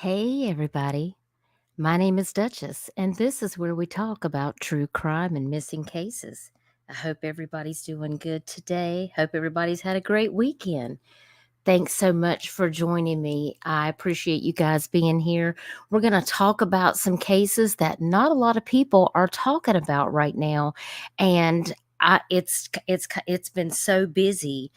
Hey, everybody. My name is Duchess, and this is where we talk about true crime and missing cases. I hope everybody's doing good today. Hope everybody's had a great weekend. Thanks so much for joining me. I appreciate you guys being here. We're going to talk about some cases that not a lot of people are talking about right now, and it's been so busy.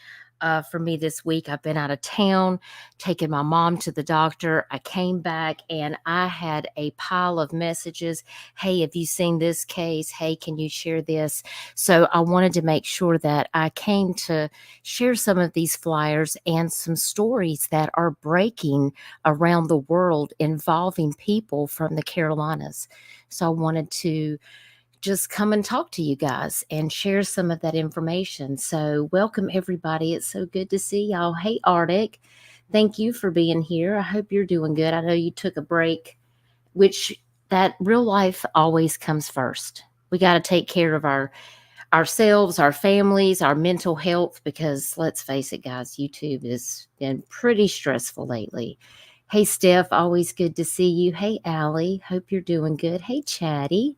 For me this week, I've been out of town, taking my mom to the doctor. I came back and I had a pile of messages. Hey, have you seen this case? Hey, can you share this? So I wanted to make sure that I came to share some of these flyers and some stories that are breaking around the world involving people from the Carolinas. So I wanted to just come and talk to you guys and share some of that information. So, welcome everybody. It's so good to see y'all. Hey, Arctic, thank you for being here. I hope you're doing good. I know you took a break, which that real life always comes first. We got to take care of ourselves, our families, our mental health, because let's face it, guys, YouTube has been pretty stressful lately. Hey, Steph, always good to see you. Hey, Allie, hope you're doing good. Hey, Chatty,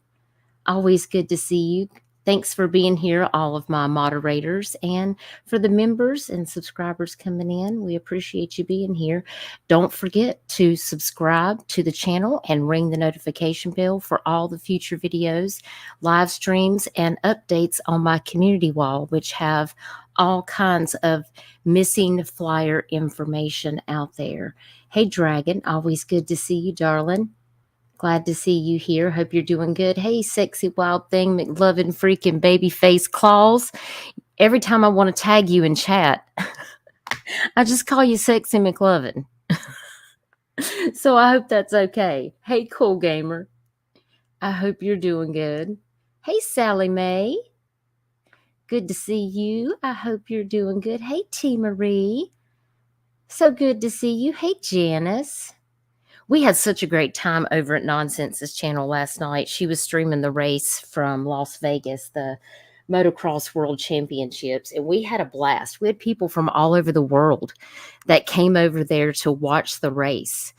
always good to see you. Thanks for being here, all of my moderators, and for the members and subscribers coming in. We appreciate you being here. Don't forget to subscribe to the channel and ring the notification bell for all the future videos, live streams, and updates on my community wall, which have all kinds of missing flyer information out there. Hey, Dragon, always good to see you, darling. Glad to see you here. Hope you're doing good. Hey, sexy wild thing, McLovin freaking baby face claws. Every time I want to tag you in chat, I just call you sexy McLovin. So I hope that's okay. Hey, cool gamer. I hope you're doing good. Hey, Sally Mae. Good to see you. I hope you're doing good. Hey, T. Marie. So good to see you. Hey, Janice. We had such a great time over at Nonsense's channel last night. She was streaming the race from Las Vegas, the Motocross World Championships, and we had a blast. We had people from all over the world that came over there to watch the race.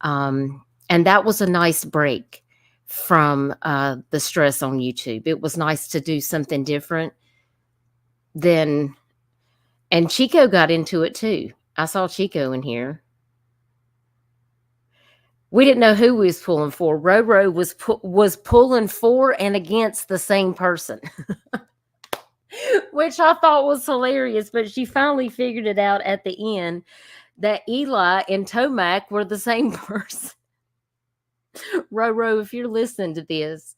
And that was a nice break from the stress on YouTube. It was nice to do something different than, and Chico got into it too. I saw Chico in here. We didn't know who we was pulling for. Roro was pulling for and against the same person, which I thought was hilarious. But she finally figured it out at the end that Eli and Tomac were the same person. Roro, if you're listening to this,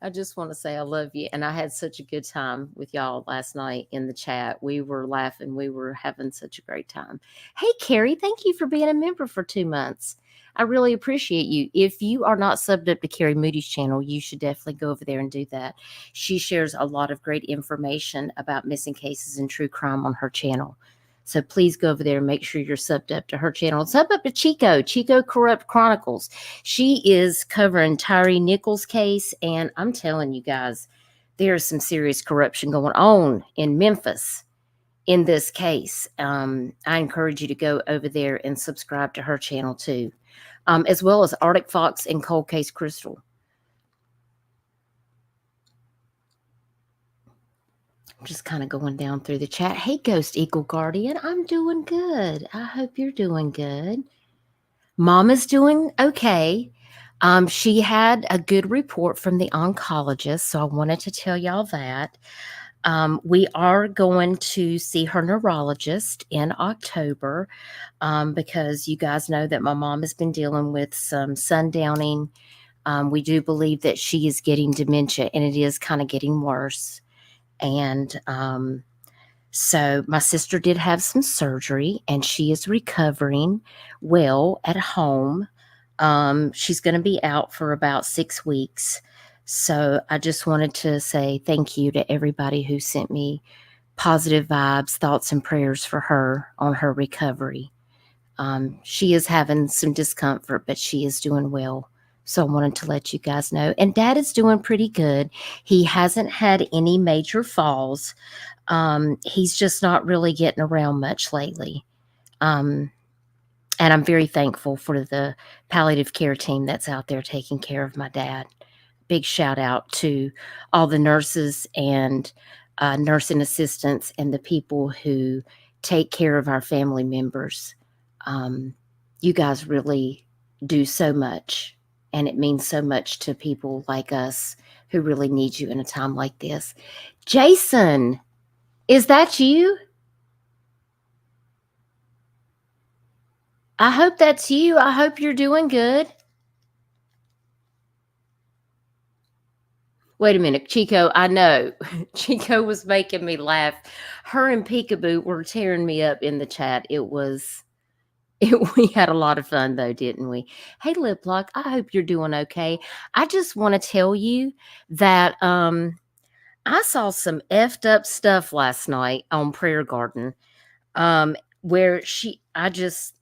I just want to say I love you. And I had such a good time with y'all last night in the chat. We were laughing. We were having such a great time. Hey, Carrie, thank you for being a member for 2 months. I really appreciate you. If you are not subbed up to Carrie Moody's channel, you should definitely go over there and do that. She shares a lot of great information about missing cases and true crime on her channel. So please go over there and make sure you're subbed up to her channel. Sub up to Chico Corrupt Chronicles. She is covering Tyree Nichols' case, and I'm telling you guys, there's some serious corruption going on in Memphis in this case. I encourage you to go over there and subscribe to her channel too, as well as Arctic Fox and Cold Case Crystal. I'm just kind of going down through the chat. Hey, Ghost Eagle Guardian, I'm doing good. I hope you're doing good. Mama's doing okay. She had a good report from the oncologist, so I wanted to tell y'all that. We are going to see her neurologist in October because you guys know that my mom has been dealing with some sundowning. We do believe that she is getting dementia, and it is kind of getting worse. And so my sister did have some surgery, and she is recovering well at home. She's going to be out for about 6 weeks. So I just wanted to say thank you to everybody who sent me positive vibes, thoughts, and prayers for her on her recovery. She is having some discomfort, but she is doing well. So I wanted to let you guys know. And Dad is doing pretty good. He hasn't had any major falls. He's just not really getting around much lately. And I'm very thankful for the palliative care team that's out there taking care of my dad. Big shout out to all the nurses and nursing assistants and the people who take care of our family members. You guys really do so much, and it means so much to people like us who really need you in a time like this. Jason, is that you? I hope that's you. I hope you're doing good. Wait a minute, Chico, I know. Chico was making me laugh. Her and Peekaboo were tearing me up in the chat. We had a lot of fun though, didn't we? Hey, Lip Lock, I hope you're doing okay. I just want to tell you that I saw some effed up stuff last night on Prayer Garden. Where I just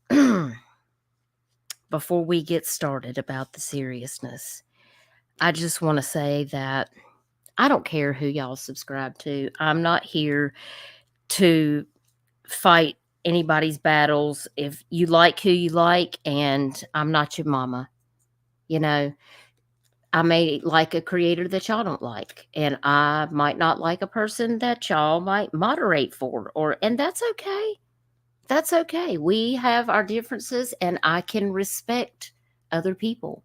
before we get started about the seriousness, I just want to say that I don't care who y'all subscribe to. I'm not here to fight anybody's battles. If you like who you like, and I'm not your mama, you know, I may like a creator that y'all don't like, and I might not like a person that y'all might moderate for, and that's okay. That's okay. We have our differences, and I can respect other people.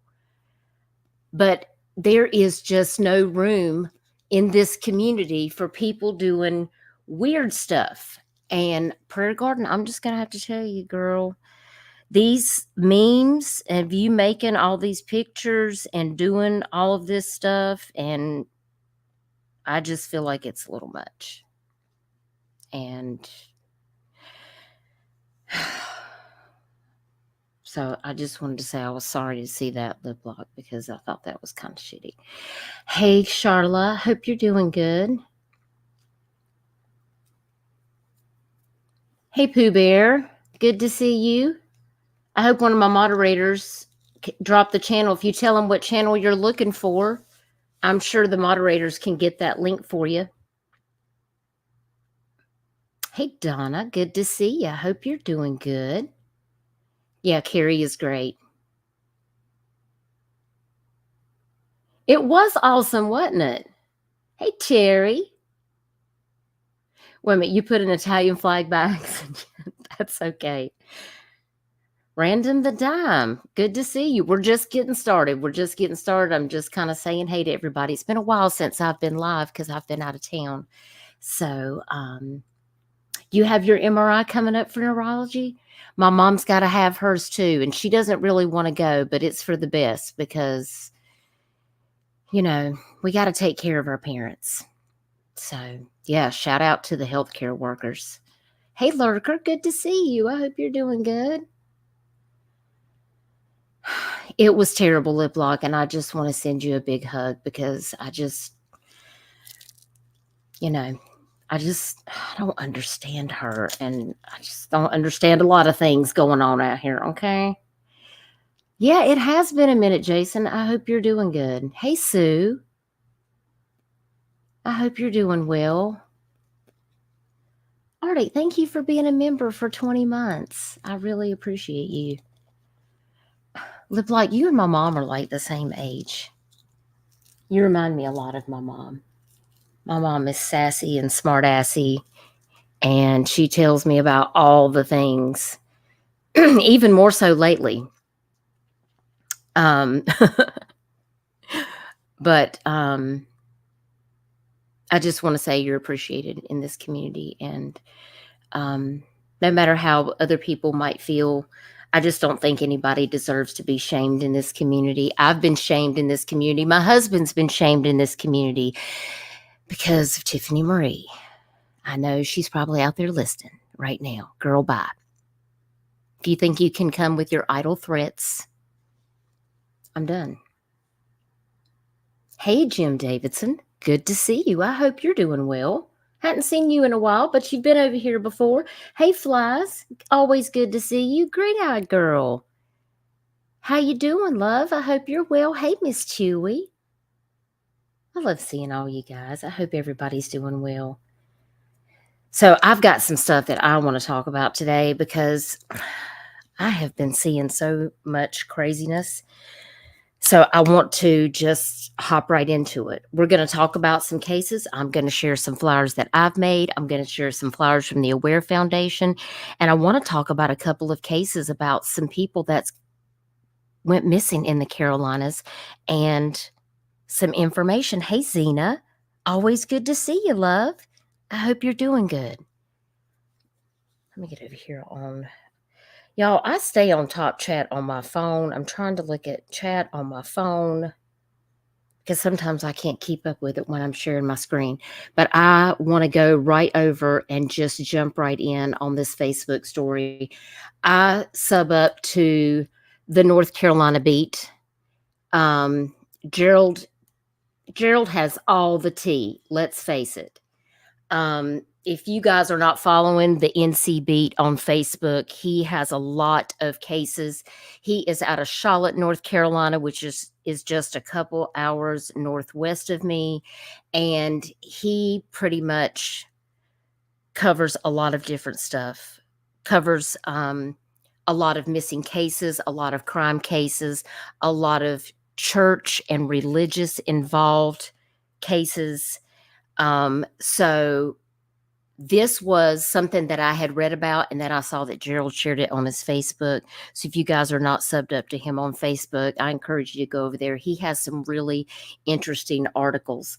But there is just no room in this community for people doing weird stuff. And Prayer Garden, I'm just going to have to tell you, girl, these memes and you making all these pictures and doing all of this stuff, and I just feel like it's a little much. And so I just wanted to say I was sorry to see that lip lock because I thought that was kind of shitty. Hey, Charla, hope you're doing good. Hey, Pooh Bear, good to see you. I hope one of my moderators dropped the channel. If you tell them what channel you're looking for, I'm sure the moderators can get that link for you. Hey, Donna, good to see you. I hope you're doing good. Yeah, Carrie is great. It was awesome, wasn't it? Hey, Terry. Wait a minute, you put an Italian flag by accident. That's okay. Random the Dime, good to see you. We're just getting started. I'm just kind of saying hey to everybody. It's been a while since I've been live because I've been out of town. So, you have your MRI coming up for neurology? My mom's got to have hers too, and she doesn't really want to go, but it's for the best because, we got to take care of our parents. So, yeah, shout out to the healthcare workers. Hey, Lurker, good to see you. I hope you're doing good. It was terrible, Lip Lock, and I just want to send you a big hug because I don't understand her, and I just don't understand a lot of things going on out here, okay? Yeah, it has been a minute, Jason. I hope you're doing good. Hey, Sue. I hope you're doing well. Artie, thank you for being a member for 20 months. I really appreciate you. Lip Lock, you and my mom are like the same age. You remind me a lot of my mom. My mom is sassy and smart-assy, and she tells me about all the things, even more so lately. But I just want to say you're appreciated in this community, and no matter how other people might feel, I just don't think anybody deserves to be shamed in this community. I've been shamed in this community. My husband's been shamed in this community because of Tiffany Marie. I know she's probably out there listening right now. Girl, bye. If you think you can come with your idle threats, I'm done. Hey, Jim Davidson. Good to see you. I hope you're doing well. Hadn't seen you in a while, but you've been over here before. Hey, Flies. Always good to see you. Green-eyed girl. How you doing, love? I hope you're well. Hey, Miss Chewy. I love seeing all you guys. I hope everybody's doing well. So I've got some stuff that I want to talk about today because I have been seeing so much craziness. So I want to just hop right into it. We're going to talk about some cases. I'm going to share some flyers that I've made. I'm going to share some flyers from the Aware Foundation. And I want to talk about a couple of cases about some people that went missing in the Carolinas and some information. Hey, Zena. Always good to see you, love. I hope you're doing good. Let me get over here on. Y'all, I stay on top chat on my phone. I'm trying to look at chat on my phone because sometimes I can't keep up with it when I'm sharing my screen. But I want to go right over and just jump right in on this Facebook story. I sub up to the North Carolina beat. Gerald has all the tea. Let's face it. If you guys are not following the NC Beat on Facebook, he has a lot of cases. He is out of Charlotte, North Carolina, which is just a couple hours northwest of me, and he pretty much covers a lot of different stuff. Covers a lot of missing cases, a lot of crime cases, a lot of church and religious involved cases. So this was something that I had read about, and then I saw that Gerald shared it on his Facebook. So if you guys are not subbed up to him on Facebook, I encourage you to go over there. He has some really interesting articles.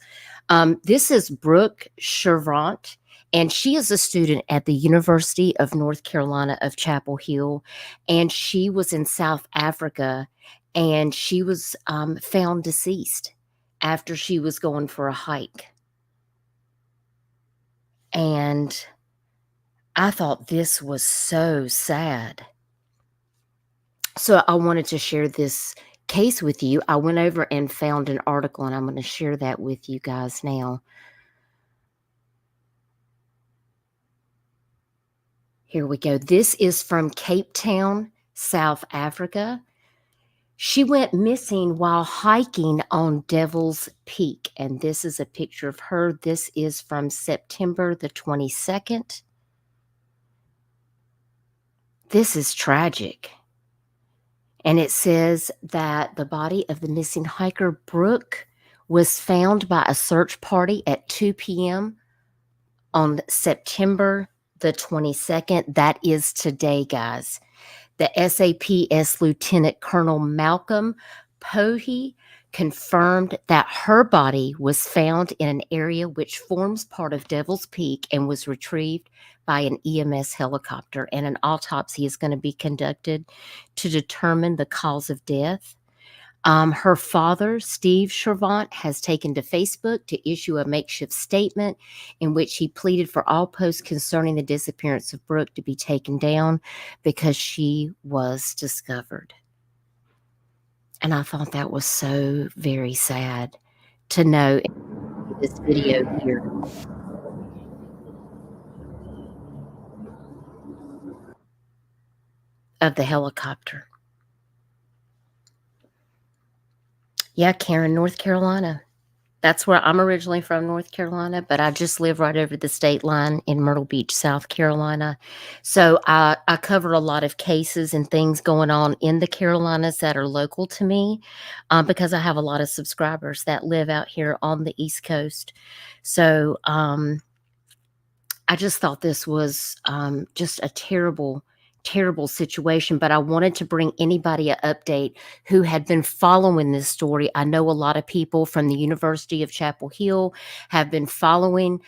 This is Brooke Cheuvront, and she is a student at the University of North Carolina of Chapel Hill, and she was in South Africa, and she was found deceased after she was going for a hike. And I thought this was so sad. So I wanted to share this case with you. I went over and found an article, and I'm going to share that with you guys now. Here we go. This is from Cape Town, South Africa. She went missing while hiking on Devil's Peak, and this is a picture of her. This is from September the 22nd. This is tragic. And it says that the body of the missing hiker, Brooke, was found by a search party at 2 p.m. on September the 22nd. That is today, guys. The SAPS Lieutenant Colonel Malcolm Pohe confirmed that her body was found in an area which forms part of Devil's Peak and was retrieved by an EMS helicopter, and an autopsy is going to be conducted to determine the cause of death. Her father, Steve Cheuvront, has taken to Facebook to issue a makeshift statement in which he pleaded for all posts concerning the disappearance of Brooke to be taken down because she was discovered. And I thought that was so very sad to know in this video here. Of the helicopter. Yeah, Karen, North Carolina. That's where I'm originally from, North Carolina, but I just live right over the state line in Myrtle Beach, South Carolina. So I cover a lot of cases and things going on in the Carolinas that are local to me, because I have a lot of subscribers that live out here on the East Coast. So I just thought this was just a terrible situation, but I wanted to bring anybody an update who had been following this story. I know a lot of people from the University of Chapel Hill have been following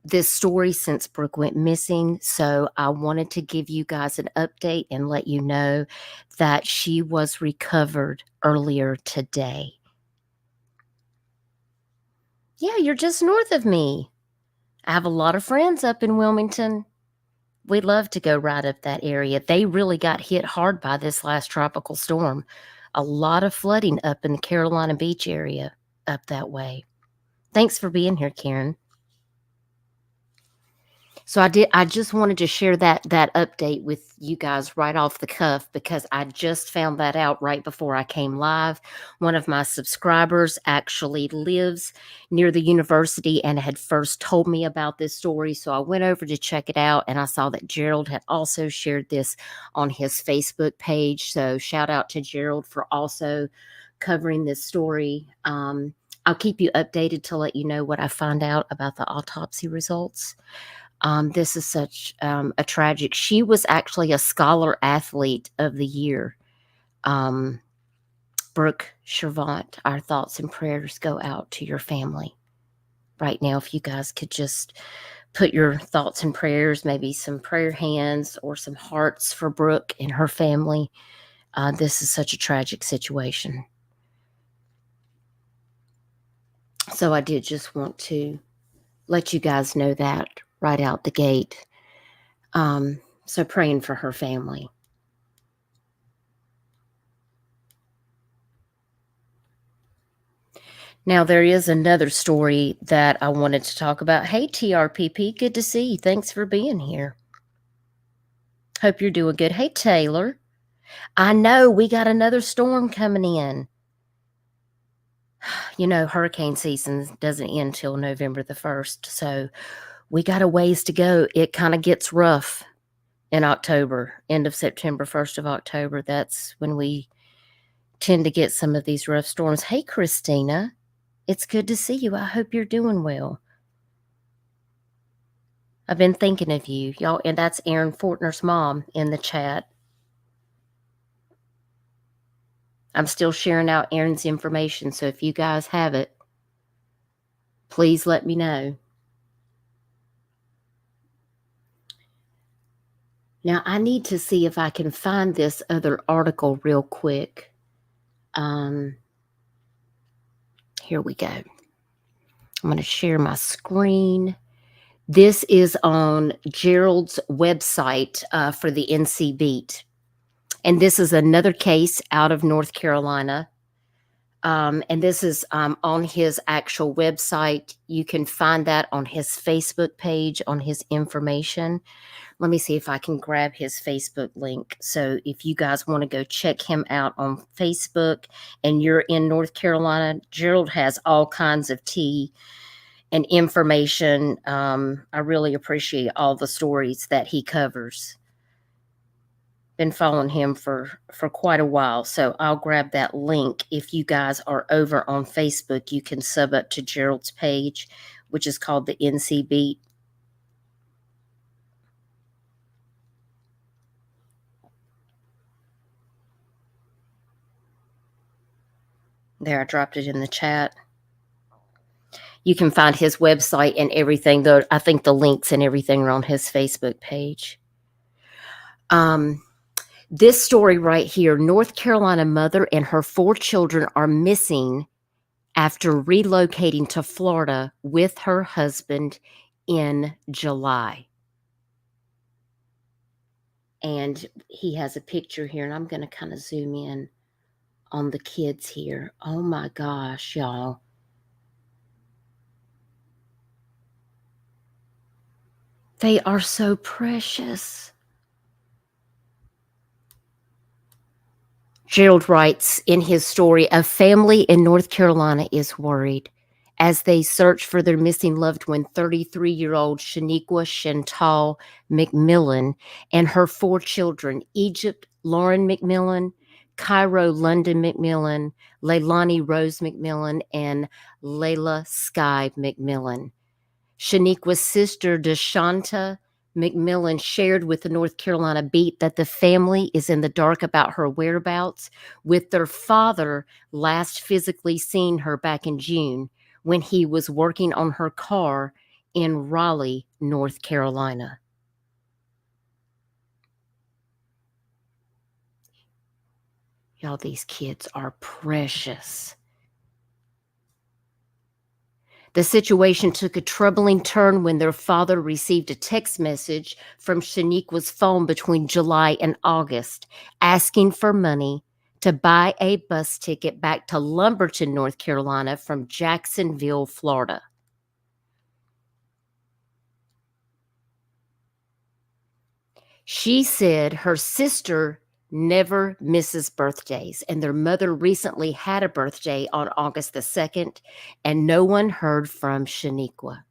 this story since Brooke went missing. So I wanted to give you guys an update and let you know that she was recovered earlier today. Yeah, you're just north of me. I have a lot of friends up in Wilmington. We love to go right up that area. They really got hit hard by this last tropical storm. A lot of flooding up in the Carolina Beach area up that way. Thanks for being here, Karen. So I just wanted to share that update with you guys right off the cuff because I just found that out right before I came live. One of my subscribers actually lives near the university and had first told me about this story. So I went over to check it out and I saw that Gerald had also shared this on his Facebook page. So shout out to Gerald for also covering this story. I'll keep you updated to let you know what I find out about the autopsy results. This is such a tragic. She was actually a scholar athlete of the year. Um, Brooke Cheuvront, our thoughts and prayers go out to your family right now. If you guys could just put your thoughts and prayers, maybe some prayer hands or some hearts for Brooke and her family. This is such a tragic situation. So I did just want to let you guys know that right out the gate. So praying for her family. Now, there is another story that I wanted to talk about. Hey, TRPP, good to see you. Thanks for being here. Hope you're doing good. Hey, Taylor. I know we got another storm coming in. You know, hurricane season doesn't end till November the 1st, so we got a ways to go. It kind of gets rough in October, end of September, 1st of October. That's when we tend to get some of these rough storms. Hey, Christina. It's good to see you. I hope you're doing well. I've been thinking of you, y'all, and that's Aaron Fortner's mom in the chat. I'm still sharing out Aaron's information, so if you guys have it, please let me know. Now, I need to see if I can find this other article real quick. Here we go. I'm going to share my screen. This is on Gerald's website for the NC Beat. And this is another case out of North Carolina. And this is on his actual website. You can find that on his Facebook page, on his information. Let me see if I can grab his Facebook link. So if you guys want to go check him out on Facebook and you're in North Carolina, Gerald has all kinds of tea and information. I really appreciate all the stories that he covers. Been following him for quite a while, so I'll grab that link. If you guys are over on Facebook, you can sub up to Gerald's page, which is called the NC Beat. There, I dropped it in the chat. You can find his website and everything, though. I think the links and everything are on his Facebook page. This story right here, North Carolina mother and her 4 children are missing after relocating to Florida with her husband in July. And he has a picture here, and I'm going to kind of zoom in on the kids here. Oh my gosh, y'all. They are so precious. Gerald writes in his story, a family in North Carolina is worried as they search for their missing loved one, 33-year-old Shenequa Chantal McMillian, and her 4 children, Egypt Lauren McMillian, Cairo London McMillian, Leilani Rose McMillian, and Layla Sky McMillian. Shenequa's sister, Deshanta McMillian, shared with the North Carolina Beat that the family is in the dark about her whereabouts, with their father last physically seeing her back in June when he was working on her car in Raleigh, North Carolina. Y'all, these kids are precious. The situation took a troubling turn when their father received a text message from Shenequa's phone between July and August, asking for money to buy a bus ticket back to Lumberton, North Carolina from Jacksonville, Florida. She said her sister never misses birthdays, and their mother recently had a birthday on August the 2nd, and no one heard from Shenequa.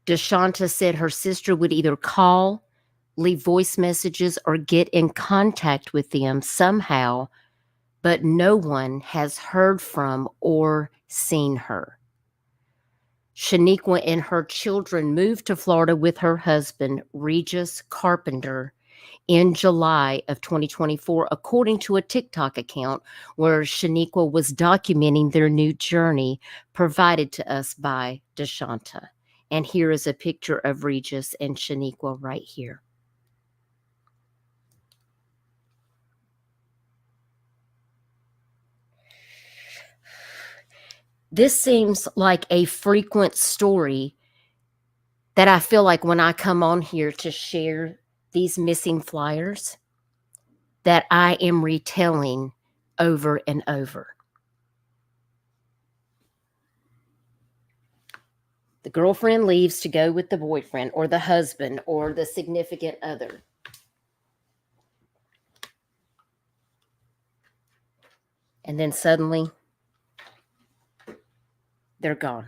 DeShanta said her sister would either call, leave voice messages, or get in contact with them somehow, but no one has heard from or seen her. Shenequa and her children moved to Florida with her husband, Regis Carpenter, in July of 2024, according to a TikTok account where Shenequa was documenting their new journey provided to us by DeShanta. And here is a picture of Regis and Shenequa right here. This seems like a frequent story that I feel like when I come on here to share these missing flyers, that I am retelling over and over. The girlfriend leaves to go with the boyfriend or the husband or the significant other. And then suddenly, they're gone.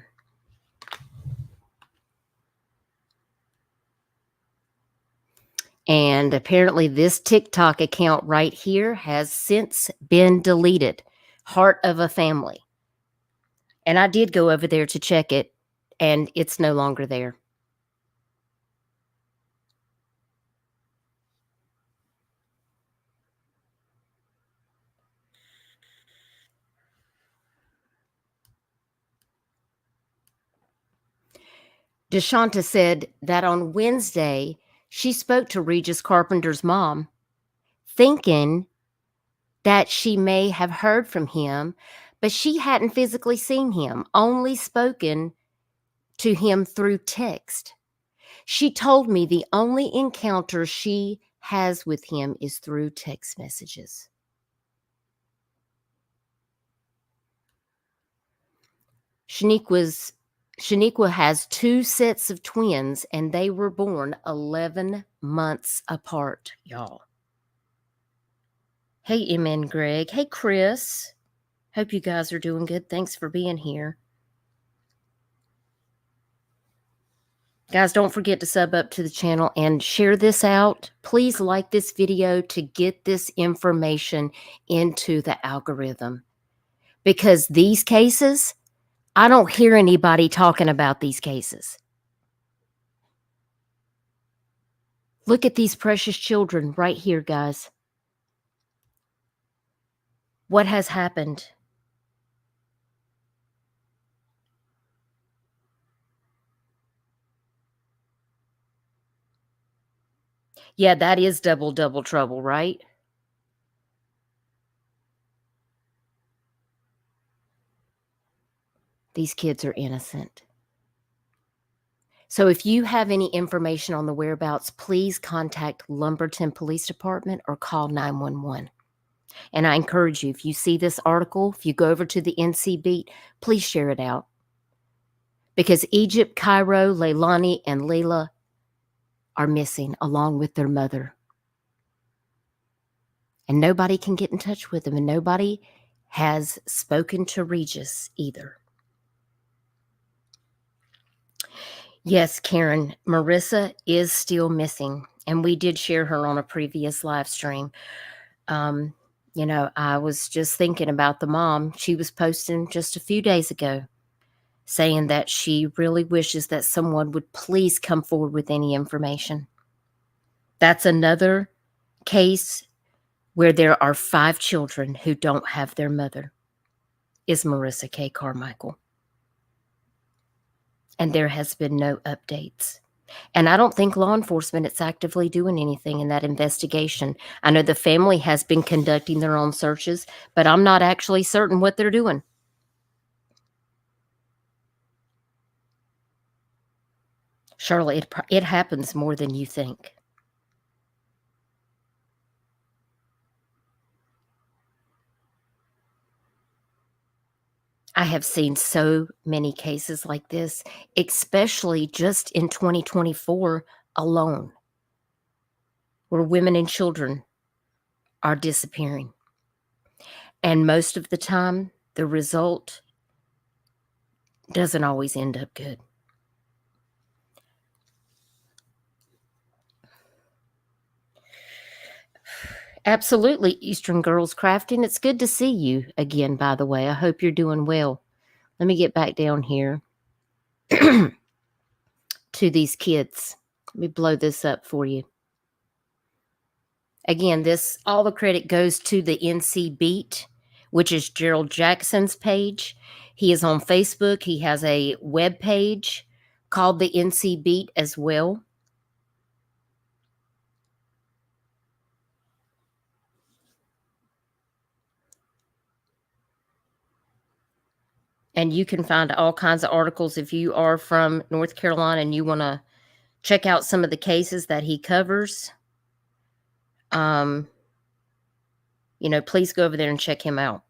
And apparently this TikTok account right here has since been deleted. Heart of a Family. And I did go over there to check it, and it's no longer there. DeShanta said that on Wednesday, she spoke to Regis Carpenter's mom, thinking that she may have heard from him, but she hadn't physically seen him, only spoken to him through text. She told me the only encounter she has with him is through text messages. Shenequa has 2 sets of twins, and they were born 11 months apart, y'all. Hey, M.N. Greg. Hey, Chris. Hope you guys are doing good. Thanks for being here. Guys, don't forget to sub up to the channel and share this out. Please like this video to get this information into the algorithm. Because these cases, I don't hear anybody talking about these cases. Look at these precious children right here, guys. What has happened? Yeah, that is double trouble, right? These kids are innocent. So if you have any information on the whereabouts, please contact Lumberton Police Department or call 911. And I encourage you, if you see this article, if you go over to the NC Beat, please share it out. Because Egypt, Cairo, Leilani, and Layla are missing along with their mother. And nobody can get in touch with them, and nobody has spoken to Regis either. Yes, Karen, Marissa is still missing, and we did share her on a previous live stream. You know, I was just thinking about the mom. She was posting just a few days ago saying that she really wishes that someone would please come forward with any information. That's another case where there are 5 children who don't have their mother, is Marissa K. Carmichael. And there has been no updates. And I don't think law enforcement is actively doing anything in that investigation. I know the family has been conducting their own searches, but I'm not actually certain what they're doing. Charlotte, it happens more than you think. I have seen so many cases like this, especially just in 2024 alone. where women and children are disappearing. And most of the time, the result doesn't always end up good. Absolutely, Eastern Girls Crafting. It's good to see you again, by the way. I hope you're doing well. Let me get back down here to these kids. Let me blow this up for you. Again, all the credit goes to the NC Beat, which is Gerald Jackson's page. He is on Facebook. He has a web page called the NC Beat as well. And you can find all kinds of articles if you are from North Carolina and you want to check out some of the cases that he covers. Please go over there and check him out.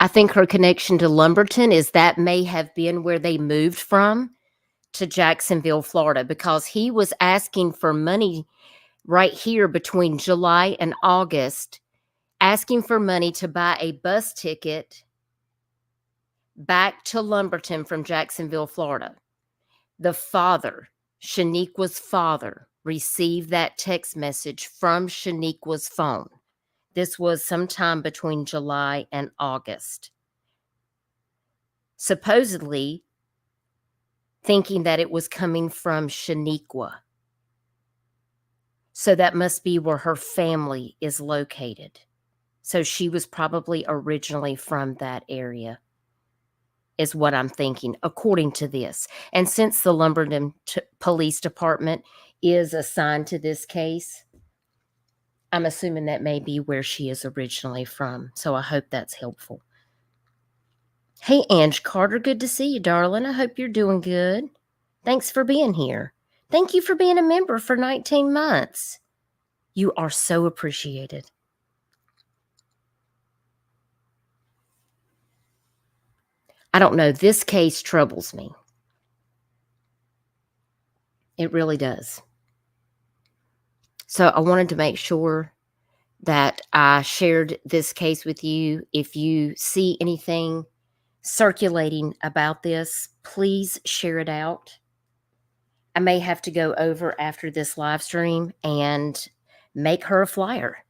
I think her connection to Lumberton is that may have been where they moved from to Jacksonville, Florida, because he was asking for money right here between July and August, asking for money to buy a bus ticket back to Lumberton from Jacksonville, Florida. The father, Shenequa's father, received that text message from Shenequa's phone. This was sometime between July and August. Supposedly thinking that it was coming from Shenequa. So that must be where her family is located. So she was probably originally from that area, is what I'm thinking, according to this. And since the Lumberton Police Department is assigned to this case, I'm assuming that may be where she is originally from. So I hope that's helpful. Hey, Ange Carter, good to see you, darling. I hope you're doing good. Thanks for being here. Thank you for being a member for 19 months. You are so appreciated. I don't know. This case troubles me. It really does. So I wanted to make sure that I shared this case with you. If you see anything circulating about this, please share it out. I may have to go over after this live stream and make her a flyer.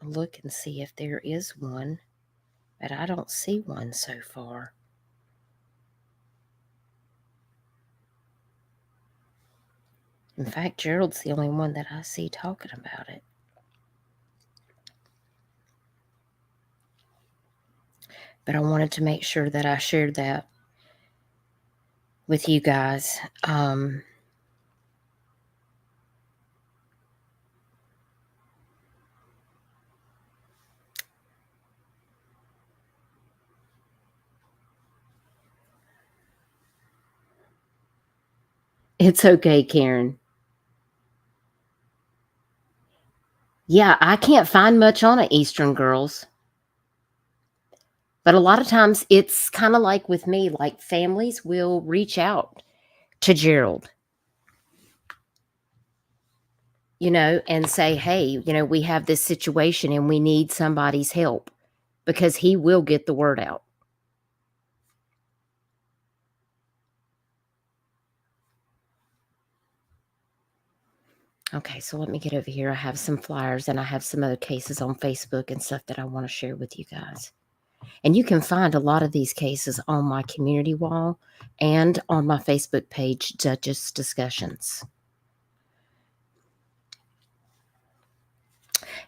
Look and see if there is one, but I don't see one so far. In fact, Gerald's the only one that I see talking about it. But I wanted to make sure that I shared that with you guys. It's okay, Karen. Yeah, I can't find much on it, Eastern Girls. But a lot of times it's kind of like with me, like families will reach out to Gerald, and say, hey, we have this situation and we need somebody's help, because he will get the word out. Okay, so let me get over here. I have some flyers and I have some other cases on Facebook and stuff that I want to share with you guys. And you can find a lot of these cases on my community wall and on my Facebook page, Judges Discussions.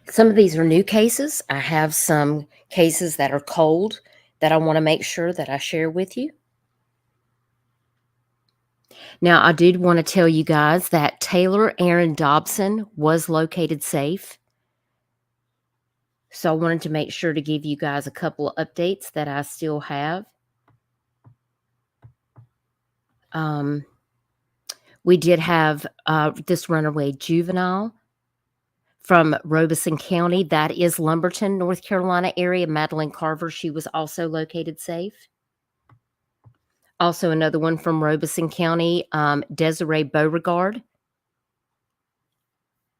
Some of these are new cases. I have some cases that are cold that I want to make sure that I share with you. Now, I did want to tell you guys that Taylor Aaron Dobson was located safe. So I wanted to make sure to give you guys a couple of updates that I still have. We did have this runaway juvenile from Robeson County. That is Lumberton, North Carolina area. Madeline Carver, she was also located safe. Also another one from Robeson County, Desiree Beauregard.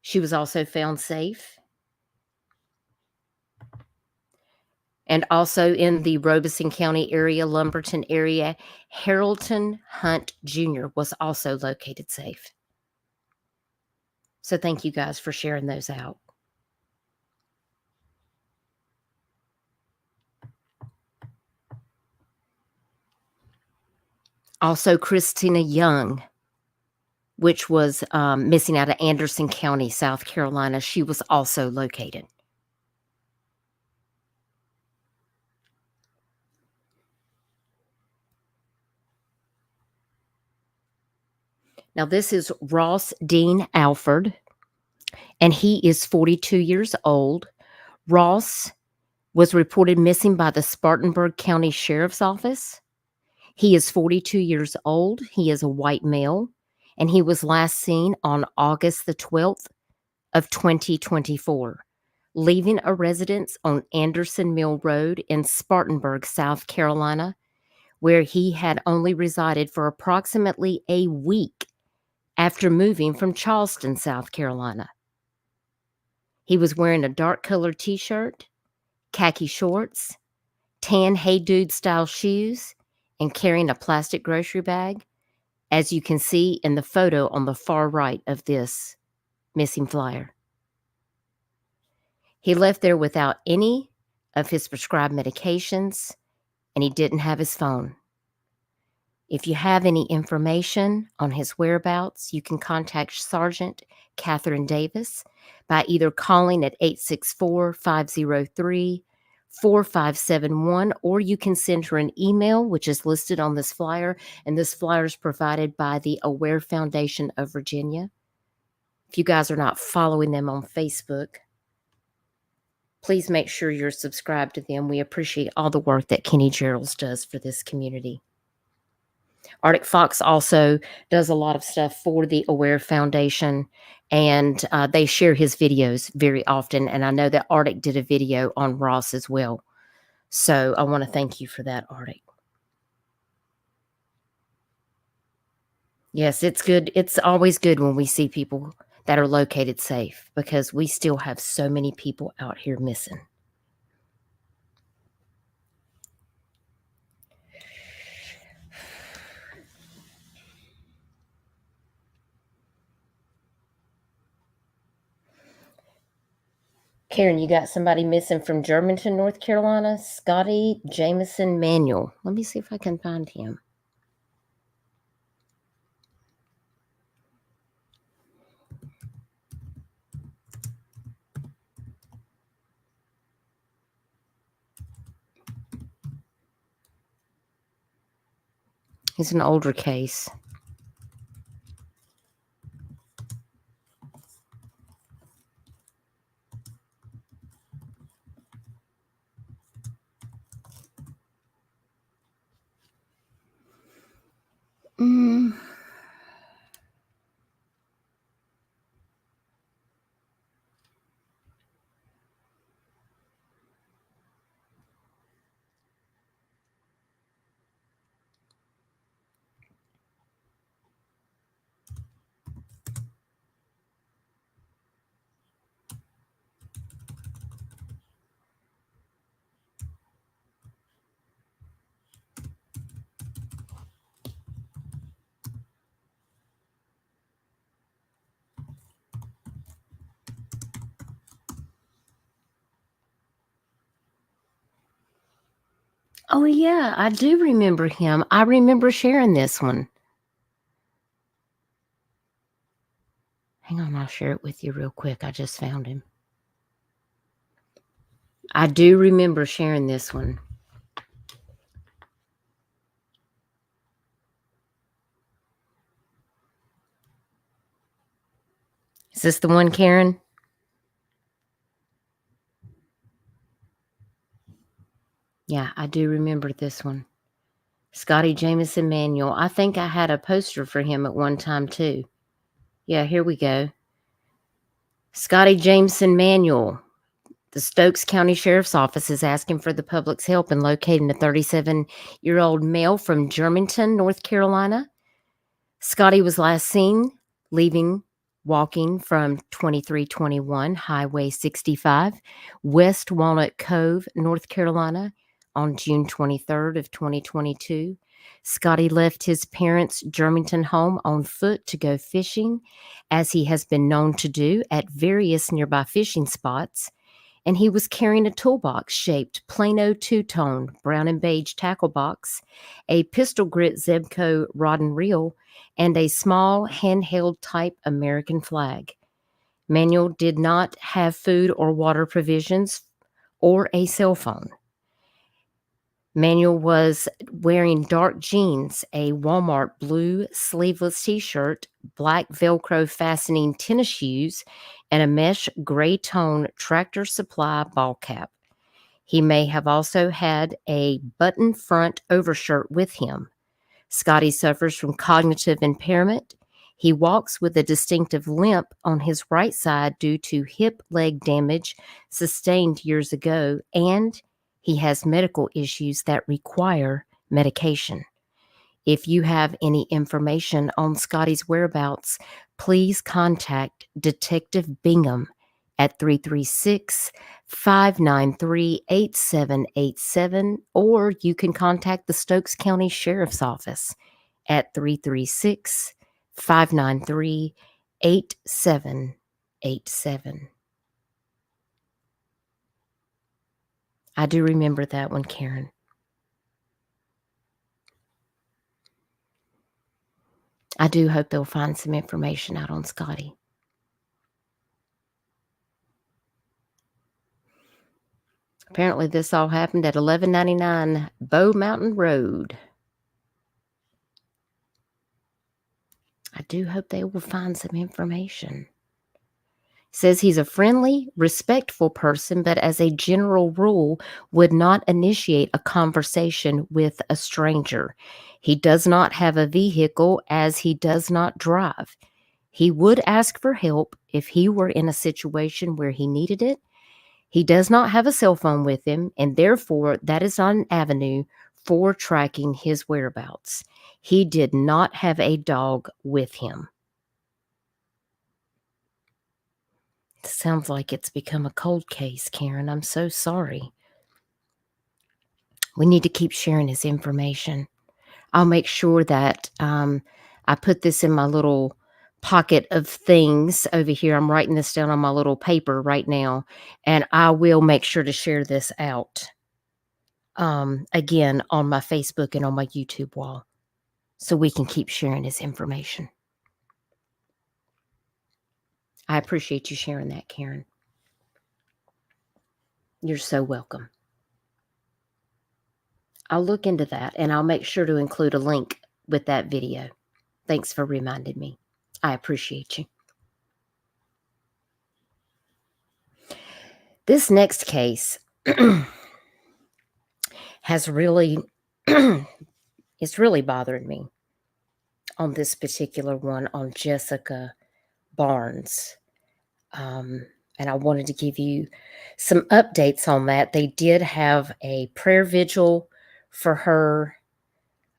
She was also found safe. And also in the Robeson County area, Lumberton area, Haroldton Hunt Jr. was also located safe. So thank you guys for sharing those out. Also, Christina Young, which was missing out of Anderson County, South Carolina. She was also located. Now, this is Ross Dean Alford, and he is 42 years old. Ross was reported missing by the Spartanburg County Sheriff's Office. He is 42 years old. He is a white male, and he was last seen on August the 12th of 2024, leaving a residence on Anderson Mill Road in Spartanburg, South Carolina, where he had only resided for approximately a week after moving from Charleston, South Carolina. He was wearing a dark colored t-shirt, khaki shorts, tan Hey Dude style shoes, and carrying a plastic grocery bag, as you can see in the photo on the far right of this missing flyer. He left there without any of his prescribed medications, and he didn't have his phone. If you have any information on his whereabouts, you can contact Sergeant Catherine Davis by either calling at 864-503-4571, or you can send her an email, which is listed on this flyer, and this flyer is provided by the Aware Foundation of Virginia. If you guys are not following them on Facebook, please make sure you're subscribed to them. We appreciate all the work that Kenny Gerald's does for this community. Arctic Fox also does a lot of stuff for the Aware Foundation, and they share his videos very often. And I know that Arctic did a video on Ross as well. So I want to thank you for that, Arctic. Yes, it's good. It's always good when we see people that are located safe, because we still have so many people out here missing. Karen, you got somebody missing from Germantown, North Carolina, Scotty Jameson Manuel. Let me see if I can find him. He's an older case. Oh, yeah, I do remember him. I remember sharing this one. Hang on, I'll share it with you real quick. I just found him. I do remember sharing this one. Is this the one, Karen? Yeah, I do remember this one. Scotty Jameson Manuel. I think I had a poster for him at one time, too. Yeah, here we go. Scotty Jameson Manuel. The Stokes County Sheriff's Office is asking for the public's help in locating a 37-year-old male from Germantown, North Carolina. Scotty was last seen walking from 2321 Highway 65, West Walnut Cove, North Carolina, on June 23rd of 2022. Scotty left his parents' Germantown home on foot to go fishing, as he has been known to do at various nearby fishing spots, and he was carrying a toolbox-shaped Plano two-tone brown and beige tackle box, a pistol grit Zebco rod and reel, and a small handheld type American flag. Manuel did not have food or water provisions or a cell phone. Manuel was wearing dark jeans, a Walmart blue sleeveless t-shirt, black Velcro fastening tennis shoes, and a mesh gray tone Tractor Supply ball cap. He may have also had a button front overshirt with him. Scotty suffers from cognitive impairment. He walks with a distinctive limp on his right side due to hip leg damage sustained years ago, and he has medical issues that require medication. If you have any information on Scotty's whereabouts, please contact Detective Bingham at 336-593-8787, or you can contact the Stokes County Sheriff's Office at 336-593-8787. I do remember that one, Karen. I do hope they'll find some information out on Scotty. Apparently this all happened at 1199 Bow Mountain Road. I do hope they will find some information. Says he's a friendly, respectful person, but as a general rule, would not initiate a conversation with a stranger. He does not have a vehicle, as he does not drive. He would ask for help if he were in a situation where he needed it. He does not have a cell phone with him, and therefore that is not an avenue for tracking his whereabouts. He did not have a dog with him. Sounds like it's become a cold case, Karen. I'm so sorry. We need to keep sharing his information. I'll make sure that I put this in my little pocket of things over here. I'm writing this down on my little paper right now, and I will make sure to share this out again on my Facebook and on my YouTube wall, so we can keep sharing his information. I appreciate you sharing that, Karen. You're so welcome. I'll look into that, and I'll make sure to include a link with that video. Thanks for reminding me. I appreciate you. This next case has really, it's really bothering me on this particular one, on Jessica Barnes. And I wanted to give you some updates on that. They did have a prayer vigil for her.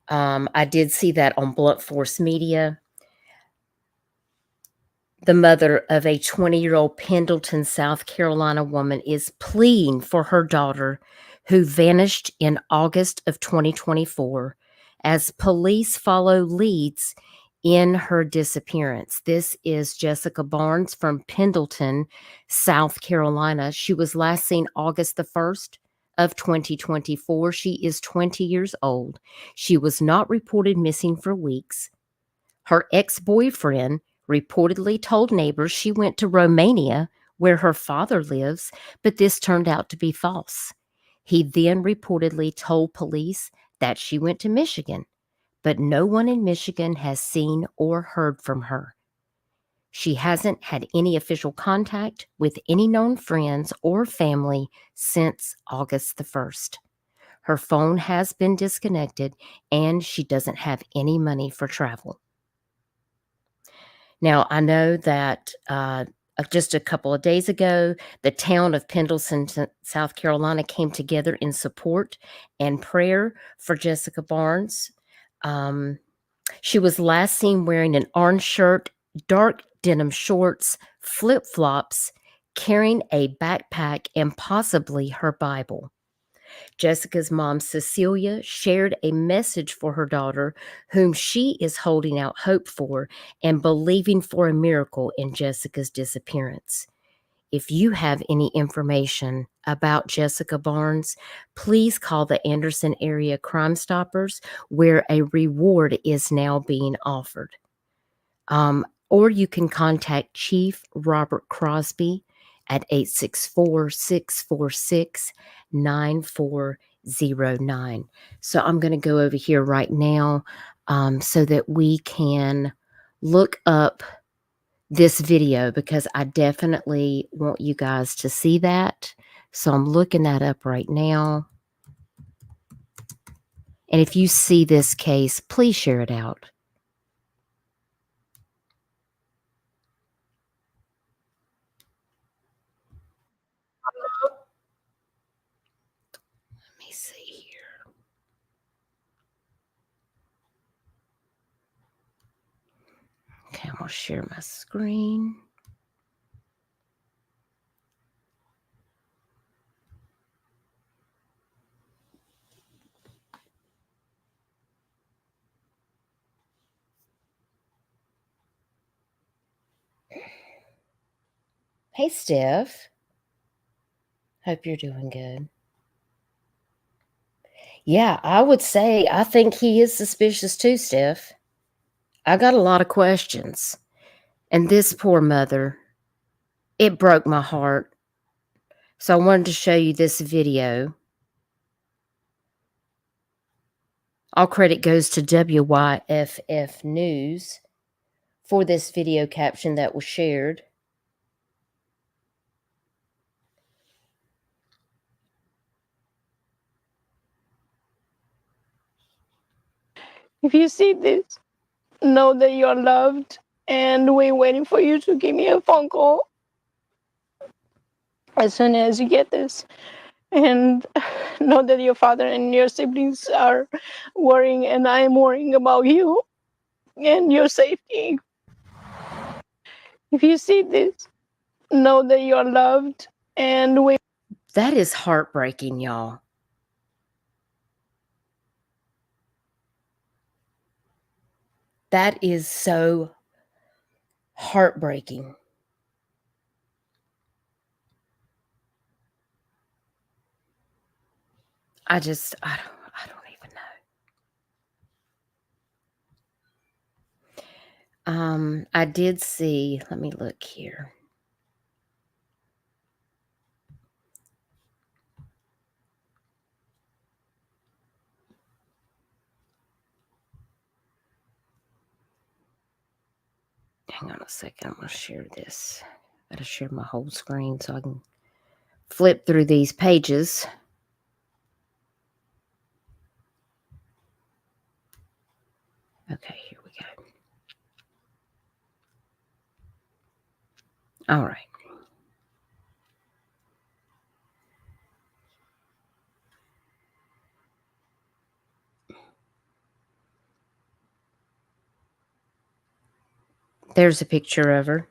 I did see that on Blunt Force Media. The mother of a 20-year-old Pendleton, South Carolina woman is pleading for her daughter, who vanished in August of 2024, as police follow leads in her disappearance. This is Jessica Barnes from Pendleton, South Carolina. She was last seen August the 1st of 2024. She is 20 years old. She was not reported missing for weeks. Her ex-boyfriend reportedly told neighbors she went to Romania, where her father lives, but this turned out to be false. He then reportedly told police that she went to Michigan, but no one in Michigan has seen or heard from her. She hasn't had any official contact with any known friends or family since August the 1st. Her phone has been disconnected, and she doesn't have any money for travel. Now, I know that just a couple of days ago, the town of Pendleton, South Carolina, came together in support and prayer for Jessica Barnes. She was last seen wearing an orange shirt, dark denim shorts, flip-flops, carrying a backpack, and possibly her Bible. Jessica's mom, Cecilia, shared a message for her daughter, whom she is holding out hope for and believing for a miracle in Jessica's disappearance. If you have any information about Jessica Barnes, please call the Anderson Area Crime Stoppers, where a reward is now being offered. Or you can contact Chief Robert Crosby at 864-646-9409. So I'm going to go over here right now so that we can look up this video, because I definitely want you guys to see that. So I'm looking that up right now. And if you see this case, please share it out. Let me see here. Okay, I'm going to share my screen. Hey, Steph. Hope you're doing good. Yeah, I would say I think he is suspicious too, Steph. I got a lot of questions. And this poor mother, it broke my heart. So I wanted to show you this video. All credit goes to WYFF News for this video caption that was shared. If you see this, know that you're loved, and we're waiting for you to give me a phone call as soon as you get this. And know that your father and your siblings are worrying, and I am worrying about you and your safety. If you see this, know that you're loved, and we. That is heartbreaking, y'all. That is so heartbreaking. I don't even know. I did see, let me look here. Hang on a second. I'm going to share this. I got to share my whole screen so I can flip through these pages. Okay, here we go. All right. There's a picture of her.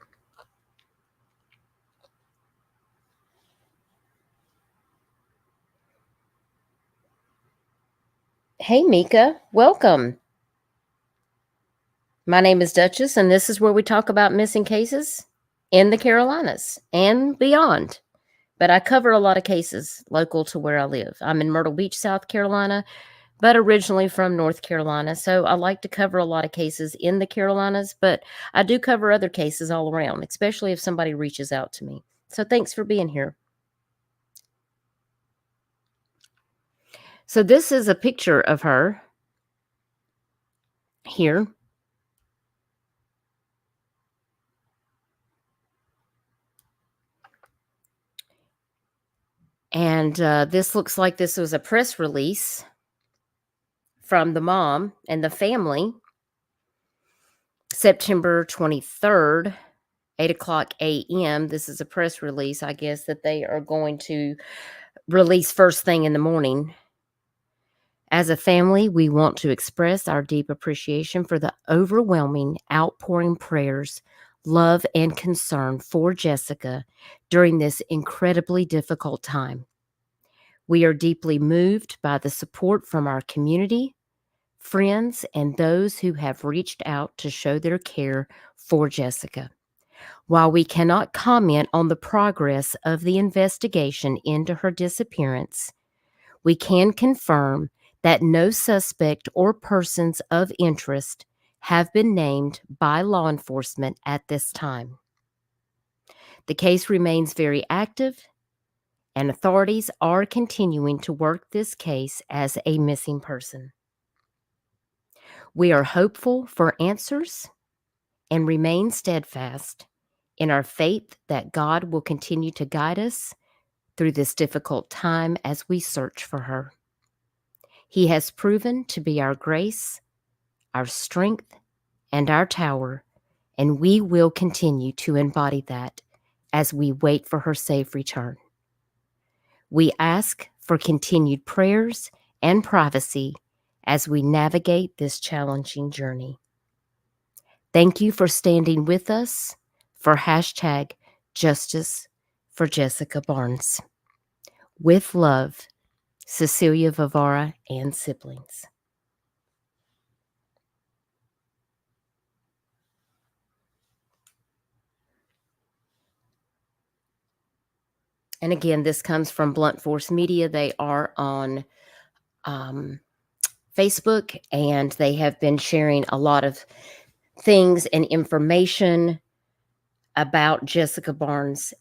Hey, Mika. Welcome. My name is Duchess, and this is where we talk about missing cases in the Carolinas and beyond. But I cover a lot of cases local to where I live. I'm in Myrtle Beach, South Carolina, but originally from North Carolina. So I like to cover a lot of cases in the Carolinas, but I do cover other cases all around, especially if somebody reaches out to me. So thanks for being here. So this is a picture of her here. And this looks like this was a press release from the mom and the family. September 23rd, 8 o'clock a.m. This is a press release, I guess, that they are going to release first thing in the morning. As a family, we want to express our deep appreciation for the overwhelming outpouring prayers, love, and concern for Jessica during this incredibly difficult time. We are deeply moved by the support from our community, friends, and those who have reached out to show their care for Jessica. While we cannot comment on the progress of the investigation into her disappearance, we can confirm that no suspect or persons of interest have been named by law enforcement at this time. The case remains very active, and authorities are continuing to work this case as a missing person. We are hopeful for answers and remain steadfast in our faith that God will continue to guide us through this difficult time as we search for her. He has proven to be our grace, our strength, and our tower, and we will continue to embody that as we wait for her safe return. We ask for continued prayers and privacy as we navigate this challenging journey. Thank you for standing with us for hashtag Justice for Jessica Barnes. With love, Cecilia Vivara and siblings. And again, this comes from Blunt Force Media. They are on Facebook, and they have been sharing a lot of things and information about Jessica Barnes'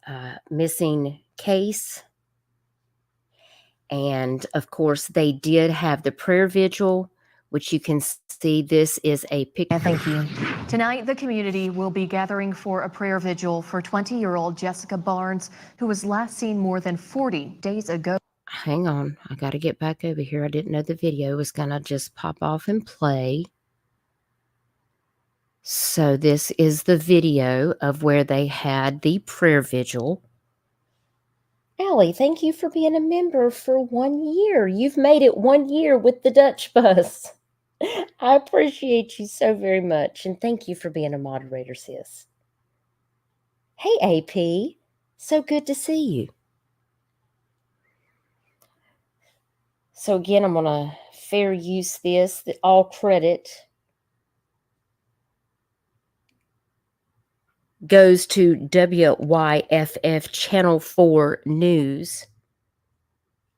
missing case. And of course, they did have the prayer vigil, which you can see. This is a picture. Thank you. Tonight, the community will be gathering for a prayer vigil for 20-year-old Jessica Barnes, who was last seen more than 40 days ago. Hang on, I got to get back over here. I didn't know the video was going to just pop off and play. So this is the video of where they had the prayer vigil. Allie, thank you for being a member for 1 year. You've made it 1 year with the Dutch bus. I appreciate you so very much, and thank you for being a moderator, sis. Hey, AP. So good to see you. So again, I'm going to fair use this. All credit goes to WYFF Channel 4 News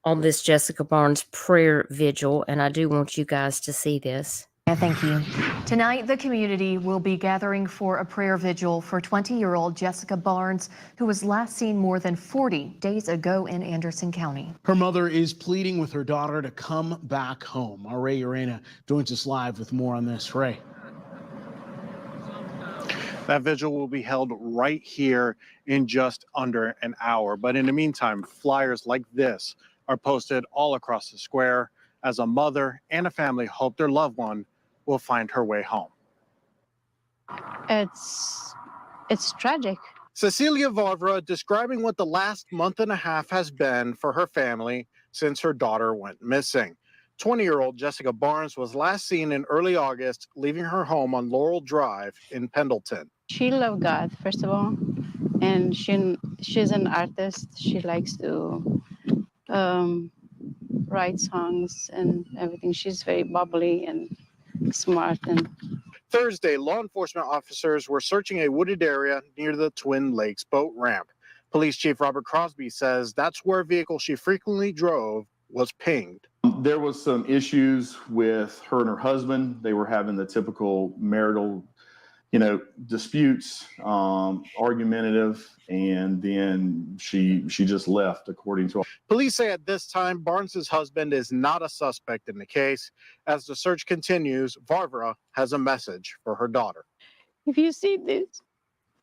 on this Jessica Barnes prayer vigil, and I do want you guys to see this. Thank you. Tonight, the community will be gathering for a prayer vigil for 20-year-old Jessica Barnes, who was last seen more than 40 days ago in Anderson County. Her mother is pleading with her daughter to come back home. Our Ray Urena joins us live with more on this. Ray. That vigil will be held right here in just under an hour. But in the meantime, flyers like this are posted all across the square as a mother and a family hope their loved one will find her way home. It's tragic. Cecilia Vivara describing what the last month and a half has been for her family since her daughter went missing. 20-year-old Jessica Barnes was last seen in early August, leaving her home on Laurel Drive in Pendleton. She loved God, first of all, and she's an artist. She likes to write songs and everything. She's very bubbly and smart. And Thursday, law enforcement officers were searching a wooded area near the Twin Lakes boat ramp. Police Chief Robert Crosby says that's where a vehicle she frequently drove was pinged. There was some issues with her and her husband. They were having the typical marital, disputes, argumentative, and then she just left, according to. Police say at this time, Barnes's husband is not a suspect in the case. As the search continues, Vivara has a message for her daughter. if you see this,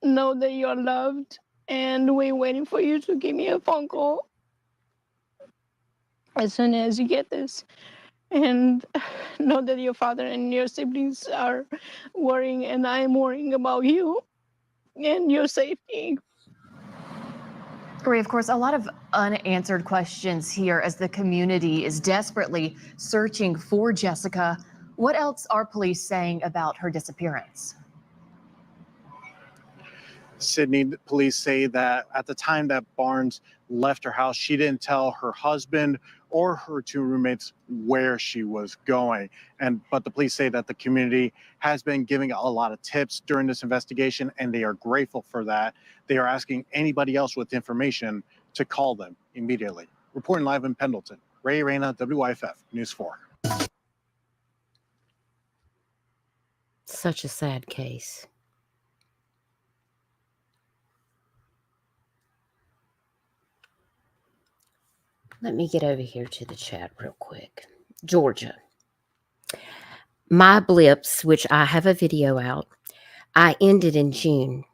know that you're loved, and we're waiting for you to give me a phone call. as soon as you get this. And know that your father and your siblings are worrying, and I am worrying about you and your safety. Ray, of course, a lot of unanswered questions here as the community is desperately searching for Jessica. What else are police saying about her disappearance? Sydney, police say that at the time that Barnes left her house, she didn't tell her husband or her two roommates where she was going. But the police say that the community has been giving a lot of tips during this investigation, and they are grateful for that. They are asking anybody else with information to call them immediately. Reporting live in Pendleton, Ray Reyna, WYFF News 4. Such a sad case. Let me get over here to the chat real quick. Georgia. My blips, which I have a video out, I ended in June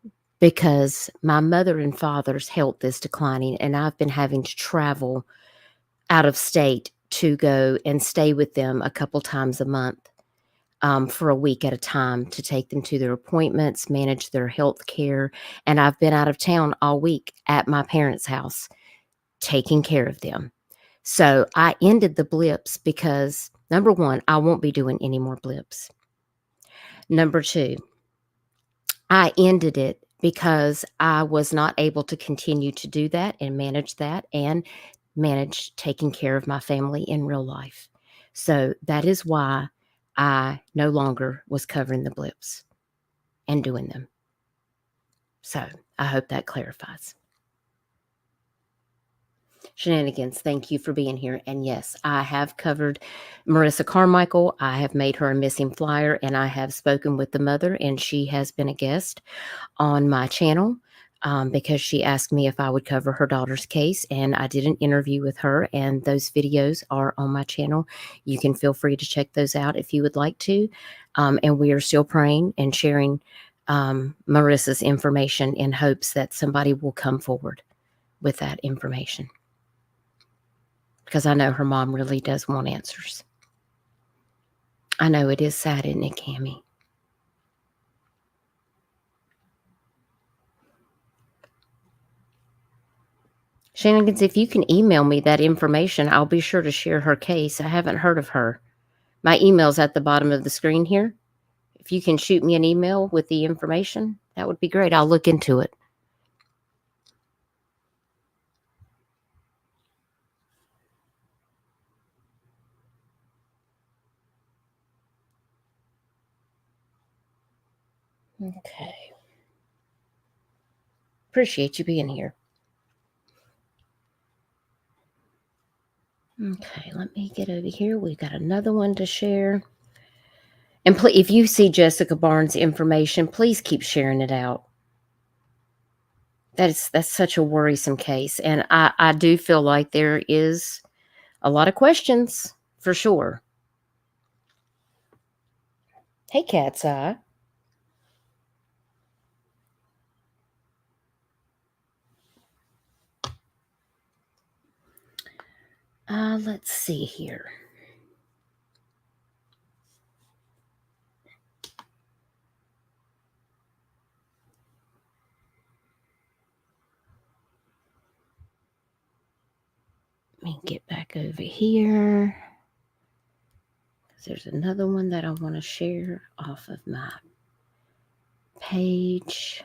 because my mother and father's health is declining, and I've been having to travel out of state to go and stay with them a couple times a month for a week at a time to take them to their appointments, manage their health care. And I've been out of town all week at my parents' house taking care of them. So I ended the blips because, number one, I won't be doing any more blips. Number two, I ended it because I was not able to continue to do that and manage taking care of my family in real life. So that is why I no longer was covering the blips and doing them. So I hope that clarifies. Shenanigans, thank you for being here. And yes, I have covered Marissa Carmichael. I have made her a missing flyer, and I have spoken with the mother, and she has been a guest on my channel because she asked me if I would cover her daughter's case, and I did an interview with her, and those videos are on my channel. You can feel free to check those out if you would like to. And we are still praying and sharing Marissa's information in hopes that somebody will come forward with that information, because I know her mom really does want answers. I know it is sad, isn't it, Cammie? Shenanigans, if you can email me that information, I'll be sure to share her case. I haven't heard of her. My email's at the bottom of the screen here. If you can shoot me an email with the information, that would be great. I'll look into it. Okay. Appreciate you being here. Okay, let me get over here. We've got another one to share. And if you see Jessica Barnes' information, please keep sharing it out. That's such a worrisome case. And I do feel like there is a lot of questions for sure. Hey, Cat's Eye. Let's see here. Let me get back over here. There's another one that I want to share off of my page.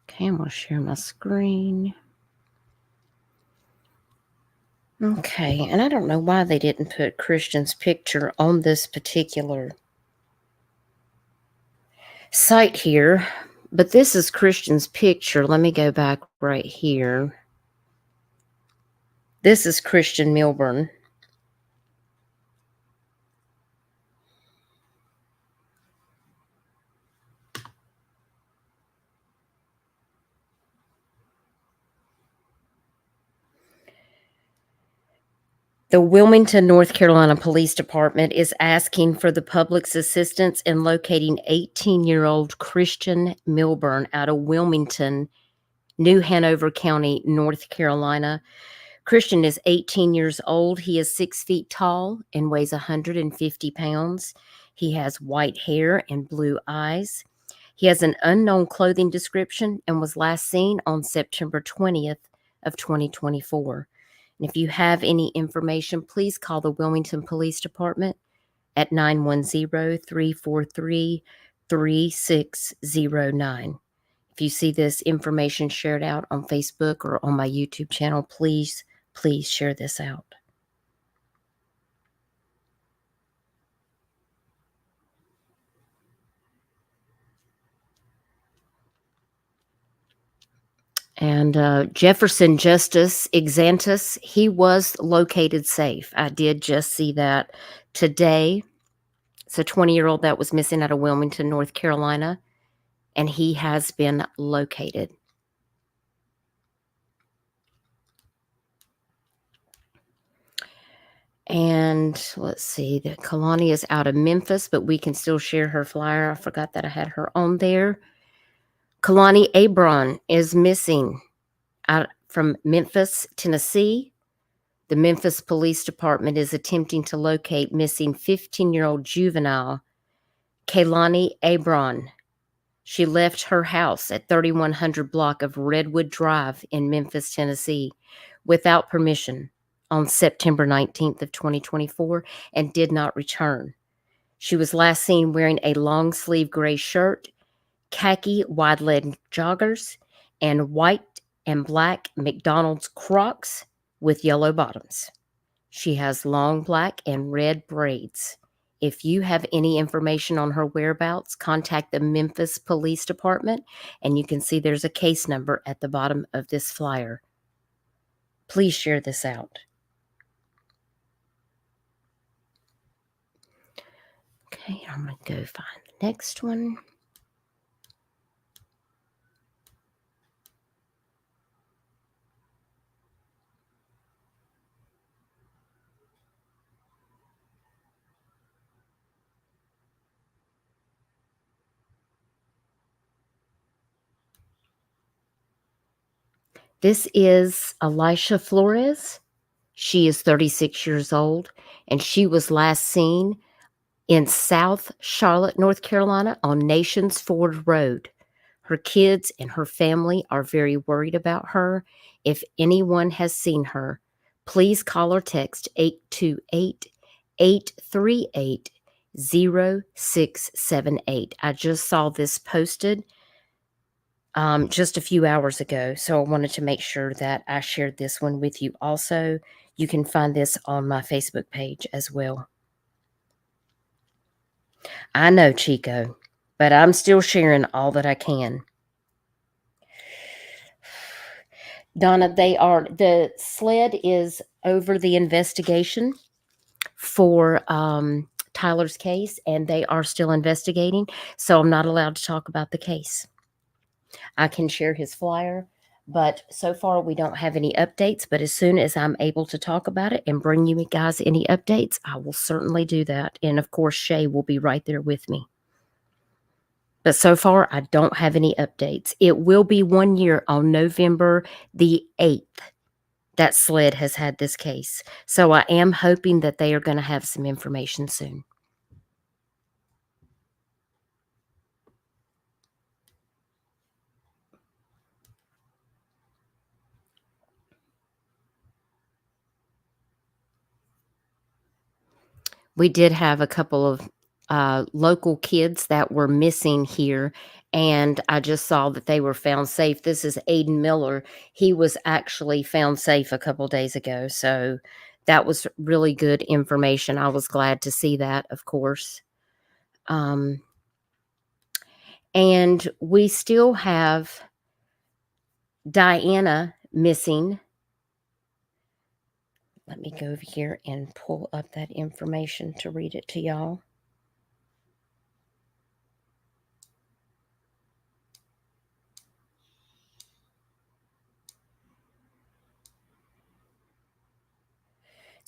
Okay, I'm going to share my screen. Okay, and I don't know why they didn't put Christian's picture on this particular site here, but this is Christian's picture. Let me go back right here. This is Christian Milburn. The Wilmington, North Carolina Police Department is asking for the public's assistance in locating 18-year-old Christian Milburn out of Wilmington, New Hanover County, North Carolina. Christian is 18 years old. He is 6 feet tall and weighs 150 pounds. He has white hair and blue eyes. He has an unknown clothing description and was last seen on September 20th of 2024. And if you have any information, please call the Wilmington Police Department at 910-343-3609. If you see this information shared out on Facebook or on my YouTube channel, please share this out. And Jefferson Justice Exantus, he was located safe. I did just see that today. It's a 20-year-old that was missing out of Wilmington, North Carolina, and he has been located. And let's see, the Kalani is out of Memphis, but we can still share her flyer. I forgot that I had her on there. Kalani Abron is missing out from Memphis, Tennessee. The Memphis Police Department is attempting to locate missing 15-year-old juvenile Kaylani Abron. She left her house at 3100 block of Redwood Drive in Memphis, Tennessee, without permission on September 19th of 2024 and did not return. She was last seen wearing a long-sleeve gray shirt, khaki wide-leg joggers, and white and black McDonald's Crocs with yellow bottoms. She has long black and red braids. If you have any information on her whereabouts, contact the Memphis Police Department, and you can see there's a case number at the bottom of this flyer. Please share this out. Okay, I'm going to go find the next one. This is Elisha Flores. She is 36 years old, and she was last seen in South Charlotte, North Carolina on Nations Ford Road. Her kids and her family are very worried about her. If anyone has seen her, please call or text 828-838-0678. I just saw this posted just a few hours ago, so I wanted to make sure that I shared this one with you also. You can find this on my Facebook page as well. I know, Chico, but I'm still sharing all that I can. Donna, the sled is over the investigation for Tyler's case, and they are still investigating, so I'm not allowed to talk about the case. I can share his flyer, but so far we don't have any updates, but as soon as I'm able to talk about it and bring you guys any updates, I will certainly do that. And of course, Shay will be right there with me. But so far, I don't have any updates. It will be 1 year on November the 8th that SLED has had this case. So I am hoping that they are going to have some information soon. We did have a couple of local kids that were missing here, and I just saw that they were found safe. This is Aiden Miller. He was actually found safe a couple days ago, so that was really good information. I was glad to see that, of course. And we still have Diana missing. Let me go over here and pull up that information to read it to y'all.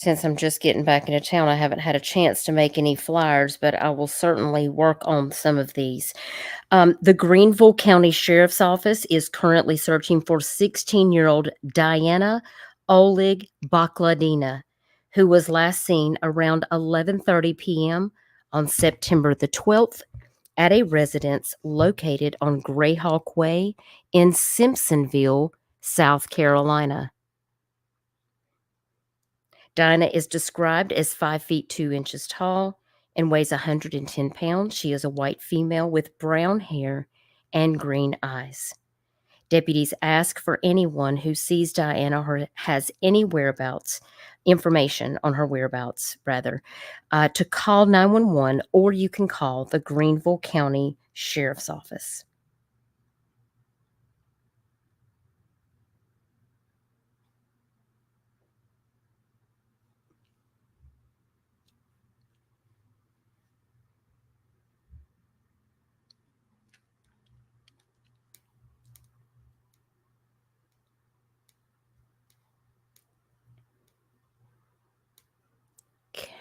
Since I'm just getting back into town, I haven't had a chance to make any flyers, but I will certainly work on some of these. The Greenville County Sheriff's Office is currently searching for 16-year-old Diana Oleg Bakladina, who was last seen around 11:30 p.m. on September the 12th at a residence located on Greyhawk Way in Simpsonville, South Carolina. Dinah is described as 5 feet 2 inches tall and weighs 110 pounds. She is a white female with brown hair and green eyes. Deputies ask for anyone who sees Diana or has any information on her whereabouts, to call 911, or you can call the Greenville County Sheriff's Office.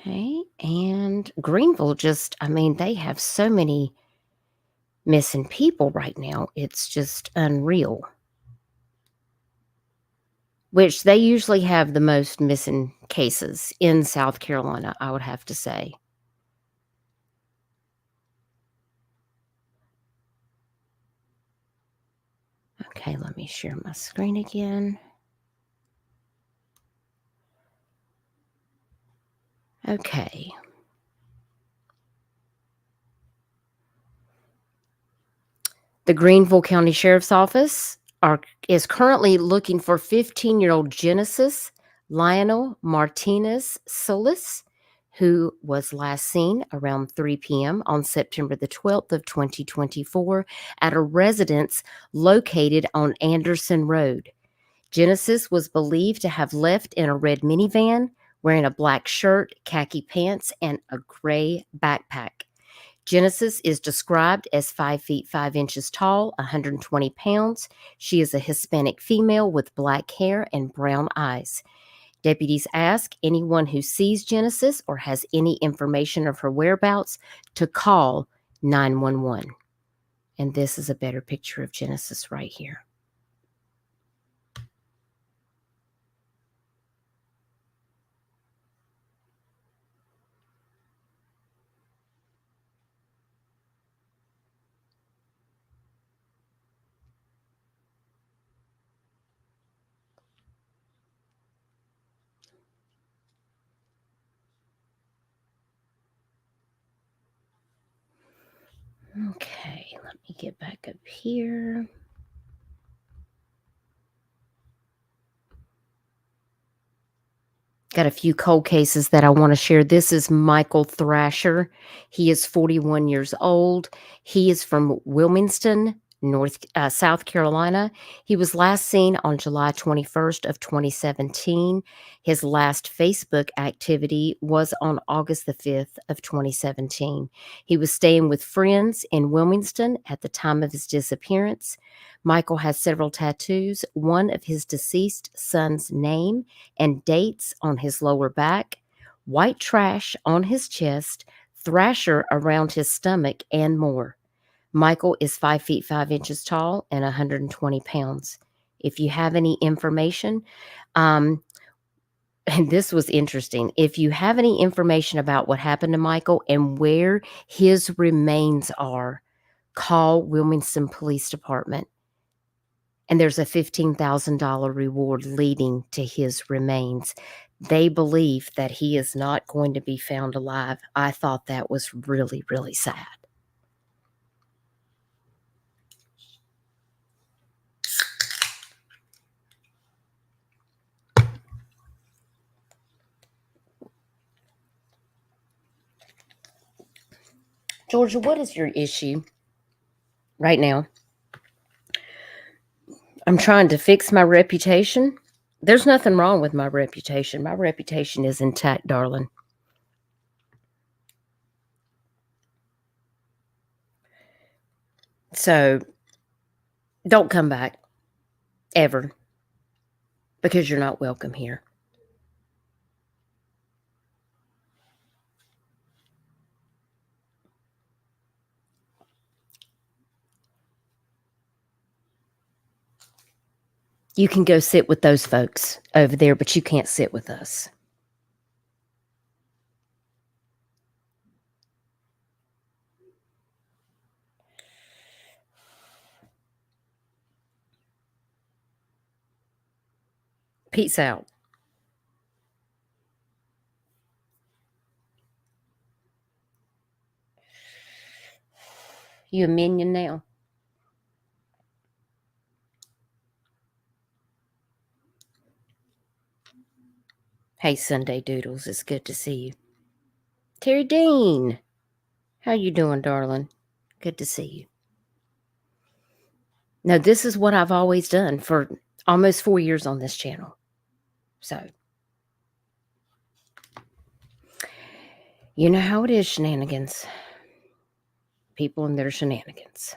Okay, and Greenville they have so many missing people right now. It's just unreal. Which they usually have the most missing cases in South Carolina, I would have to say. Okay, let me share my screen again. Okay. The Greenville County Sheriff's Office is currently looking for 15-year-old Genesis Lionel Martinez Solis, who was last seen around 3 p.m. on September the 12th of 2024 at a residence located on Anderson Road. Genesis was believed to have left in a red minivan wearing a black shirt, khaki pants, and a gray backpack. Genesis is described as 5 feet 5 inches tall, 120 pounds. She is a Hispanic female with black hair and brown eyes. Deputies ask anyone who sees Genesis or has any information of her whereabouts to call 911. And this is a better picture of Genesis right here. Okay, let me get back up here. Got a few cold cases that I want to share. This is Michael Thrasher. He is 41 years old. He is from Wilmington, South Carolina. He was last seen on July 21st of 2017. His last Facebook activity was on August the 5th of 2017. He was staying with friends in Wilmington at the time of his disappearance. Michael has several tattoos, one of his deceased son's name and dates on his lower back, white trash on his chest, Thrasher around his stomach, and more. Michael is 5 feet 5 inches tall and 120 pounds. If you have any information, and this was interesting, if you have any information about what happened to Michael and where his remains are, call Wilmington Police Department. And there's a $15,000 reward leading to his remains. They believe that he is not going to be found alive. I thought that was really, really sad. Georgia, what is your issue right now? I'm trying to fix my reputation. There's nothing wrong with my reputation. My reputation is intact, darling. So don't come back ever, because you're not welcome here. You can go sit with those folks over there, but you can't sit with us. Peace out. You a minion now? Hey, Sunday Doodles, it's good to see you. Terry Dean, how you doing, darling? Good to see you. Now, this is what I've always done for almost 4 years on this channel. So, you know how it is, shenanigans. People and their shenanigans.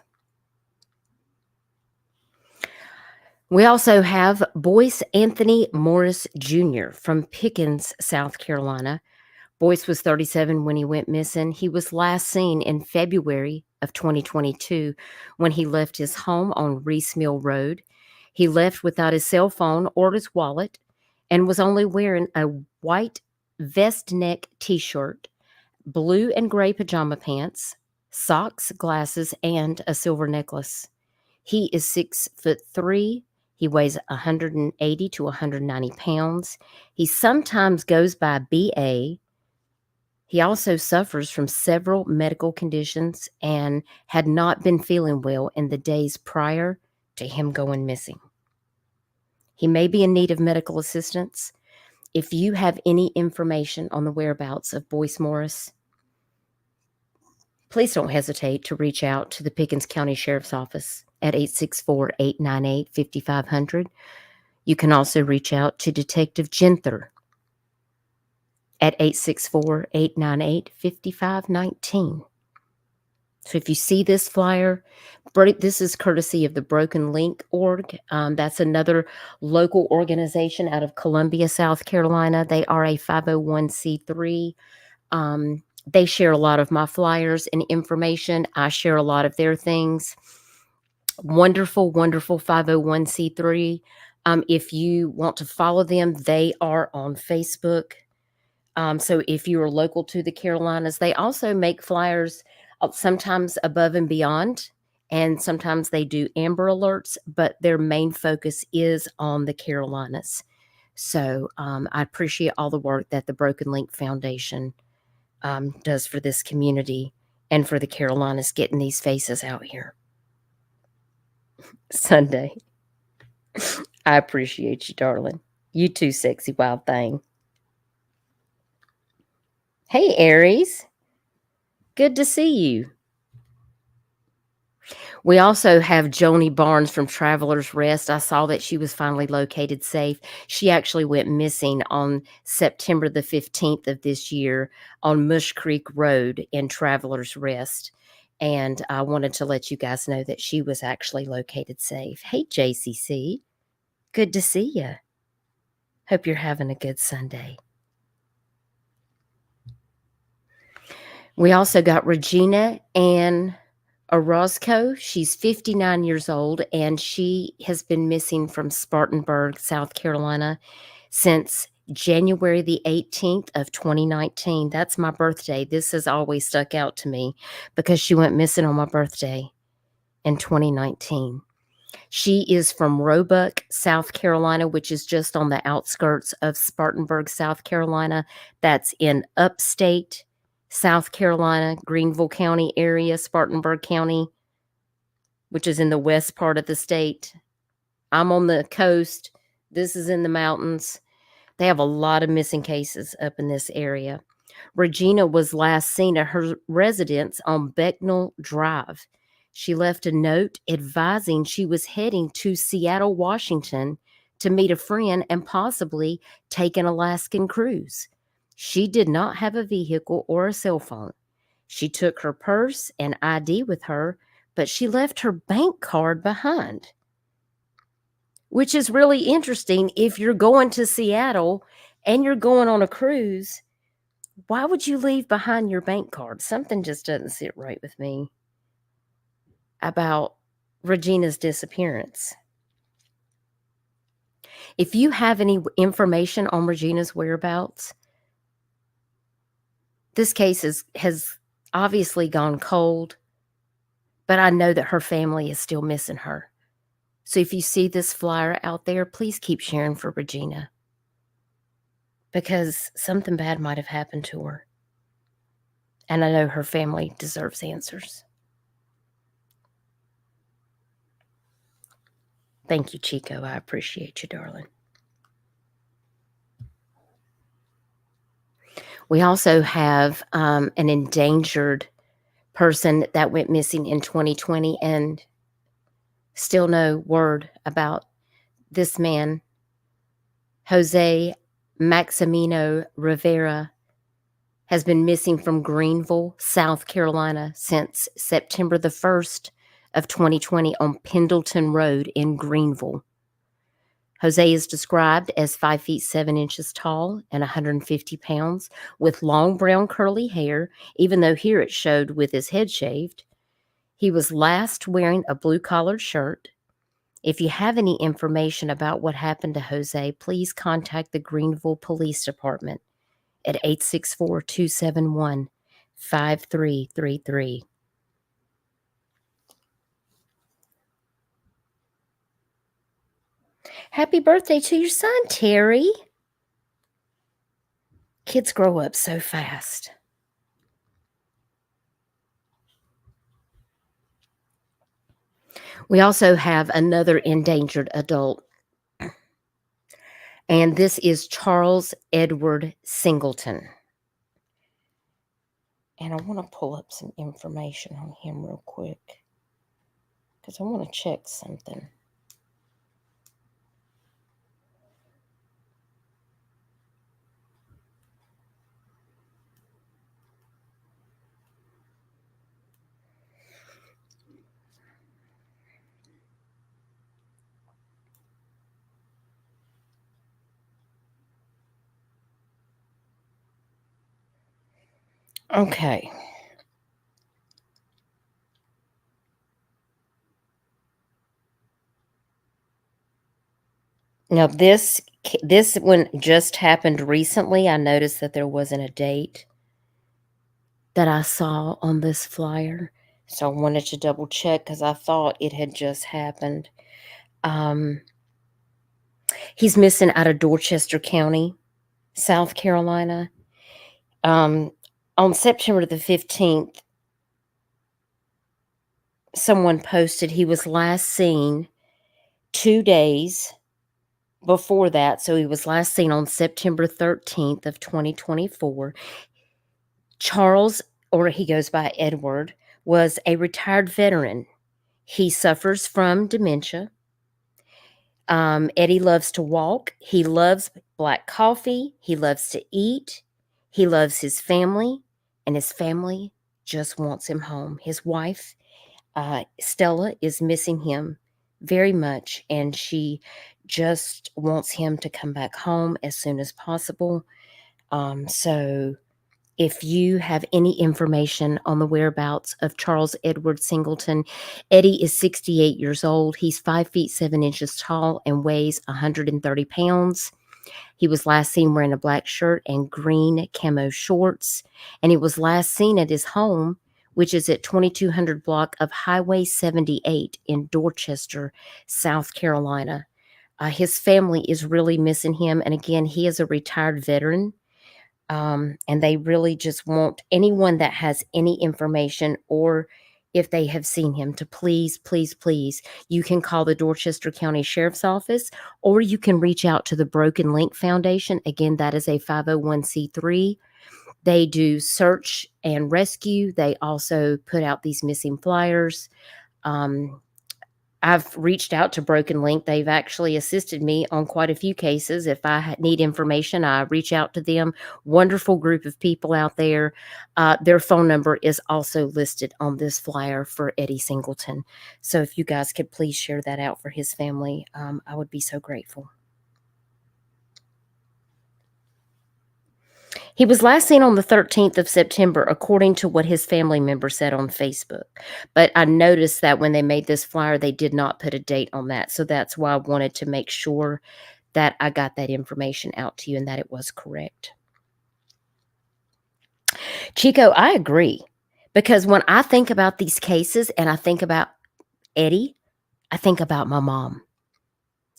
We also have Boyce Anthony Morris Jr. from Pickens, South Carolina. Boyce was 37 when he went missing. He was last seen in February of 2022 when he left his home on Reese Mill Road. He left without his cell phone or his wallet and was only wearing a white vest neck t-shirt, blue and gray pajama pants, socks, glasses, and a silver necklace. He is 6'3". He weighs 180 to 190 pounds. He sometimes goes by BA. He also suffers from several medical conditions and had not been feeling well in the days prior to him going missing. He may be in need of medical assistance. If you have any information on the whereabouts of Boyce Morris, please don't hesitate to reach out to the Pickens County Sheriff's Office at 864-898-5500. You can also reach out to Detective Genther at 864-898-5519. So if you see this flyer, this is courtesy of the Broken Link Org. That's another local organization out of Columbia, South Carolina. They are a 501c3. They share a lot of my flyers and information. I share a lot of their things. Wonderful, wonderful 501c3. If you want to follow them, they are on Facebook. So if you are local to the Carolinas, they also make flyers sometimes above and beyond, and sometimes they do Amber Alerts, but their main focus is on the Carolinas. So I appreciate all the work that the Broken Link Foundation does for this community and for the Carolinas, getting these faces out here. Sunday. I appreciate you, darling. You too, sexy wild thing. Hey, Aries. Good to see you. We also have Joni Barnes from Traveler's Rest. I saw that she was finally located safe. She actually went missing on September the 15th of this year on Mush Creek Road in Traveler's Rest. And I wanted to let you guys know that she was actually located safe. Hey, JCC. Good to see you. Hope you're having a good Sunday. We also got Regina Ann Orozco. She's 59 years old, and she has been missing from Spartanburg, South Carolina, since January the 18th of 2019. That's my birthday. This has always stuck out to me because she went missing on my birthday in 2019. She is from Roebuck, South Carolina, which is just on the outskirts of Spartanburg, South Carolina. That's in upstate South Carolina, Greenville County area, Spartanburg County, which is in the west part of the state. I'm on the coast. This is in the mountains. They have a lot of missing cases up in this area. Regina was last seen at her residence on Becknell Drive. She left a note advising she was heading to Seattle, Washington to meet a friend and possibly take an Alaskan cruise. She did not have a vehicle or a cell phone. She took her purse and ID with her, but she left her bank card behind, which is really interesting. If you're going to Seattle and you're going on a cruise, why would you leave behind your bank card? Something just doesn't sit right with me about Regina's disappearance. If you have any information on Regina's whereabouts, this case has obviously gone cold, but I know that her family is still missing her. So if you see this flyer out there, please keep sharing for Regina, because something bad might have happened to her. And I know her family deserves answers. Thank you, Chico. I appreciate you, darling. We also have an endangered person that went missing in 2020, and still no word about this man, Jose Maximino Rivera, has been missing from Greenville, South Carolina since September the 1st of 2020 on Pendleton Road in Greenville. Jose is described as 5 feet 7 inches tall and 150 pounds, with long brown curly hair, even though here it showed with his head shaved. He was last wearing a blue-collared shirt. If you have any information about what happened to Jose, please contact the Greenville Police Department at 864-271-5333. Happy birthday to your son, Terry. Kids grow up so fast. We also have another endangered adult, and this is Charles Edward Singleton. And I want to pull up some information on him real quick, because I want to check something. Okay. Now this one just happened recently. I noticed that there wasn't a date that I saw on this flyer, so I wanted to double check because I thought it had just happened. He's missing out of Dorchester County, South Carolina. On September the 15th, someone posted he was last seen 2 days before that. So he was last seen on September 13th of 2024. Charles, or he goes by Edward, was a retired veteran. He suffers from dementia. Eddie loves to walk. He loves black coffee. He loves to eat. He loves his family, and his family just wants him home. His wife, Stella, is missing him very much, and she just wants him to come back home as soon as possible. So if you have any information on the whereabouts of Charles Edward Singleton, Eddie is 68 years old. He's 5 feet 7 inches tall and weighs 130 pounds. He was last seen wearing a black shirt and green camo shorts, and he was last seen at his home, which is at 2200 block of Highway 78 in Dorchester, South Carolina. His family is really missing him, and again, he is a retired veteran, and they really just want anyone that has any information, or if they have seen him, to please, please, please, you can call the Dorchester County Sheriff's Office, or you can reach out to the Broken Link Foundation. Again, that is a 501c3. They do search and rescue. They also put out these missing flyers. I've reached out to Broken Link. They've actually assisted me on quite a few cases. If I need information, I reach out to them. Wonderful group of people out there. Their phone number is also listed on this flyer for Eddie Singleton. So if you guys could please share that out for his family, I would be so grateful. He was last seen on the 13th of September, according to what his family member said on Facebook. But I noticed that when they made this flyer, they did not put a date on that. So that's why I wanted to make sure that I got that information out to you and that it was correct. Chico, I agree, because when I think about these cases and I think about Eddie, I think about my mom,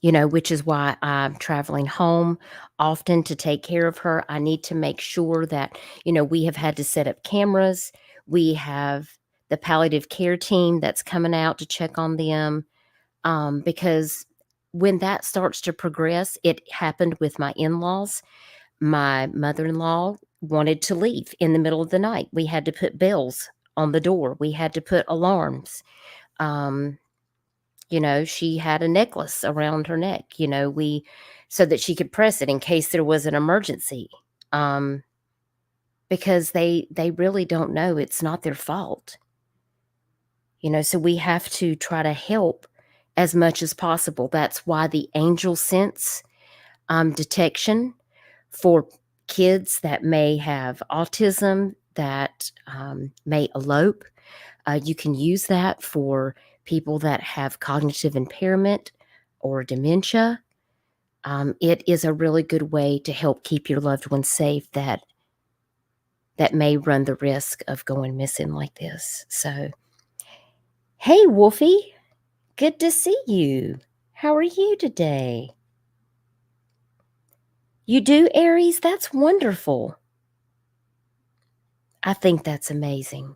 which is why I'm traveling home often to take care of her. I need to make sure that, we have had to set up cameras. We have the palliative care team that's coming out to check on them, because when that starts to progress, it happened with my in-laws. My mother-in-law wanted to leave in the middle of the night. We had to put bells on the door. We had to put alarms. She had a necklace around her neck, so that she could press it in case there was an emergency. Because they really don't know. It's not their fault. So we have to try to help as much as possible. That's why the angel sense detection for kids that may have autism, that may elope, you can use that for people that have cognitive impairment or dementia. It is a really good way to help keep your loved ones safe that may run the risk of going missing like this. So, hey, Wolfie, good to see you. How are you today? You do, Aries? That's wonderful. I think that's amazing.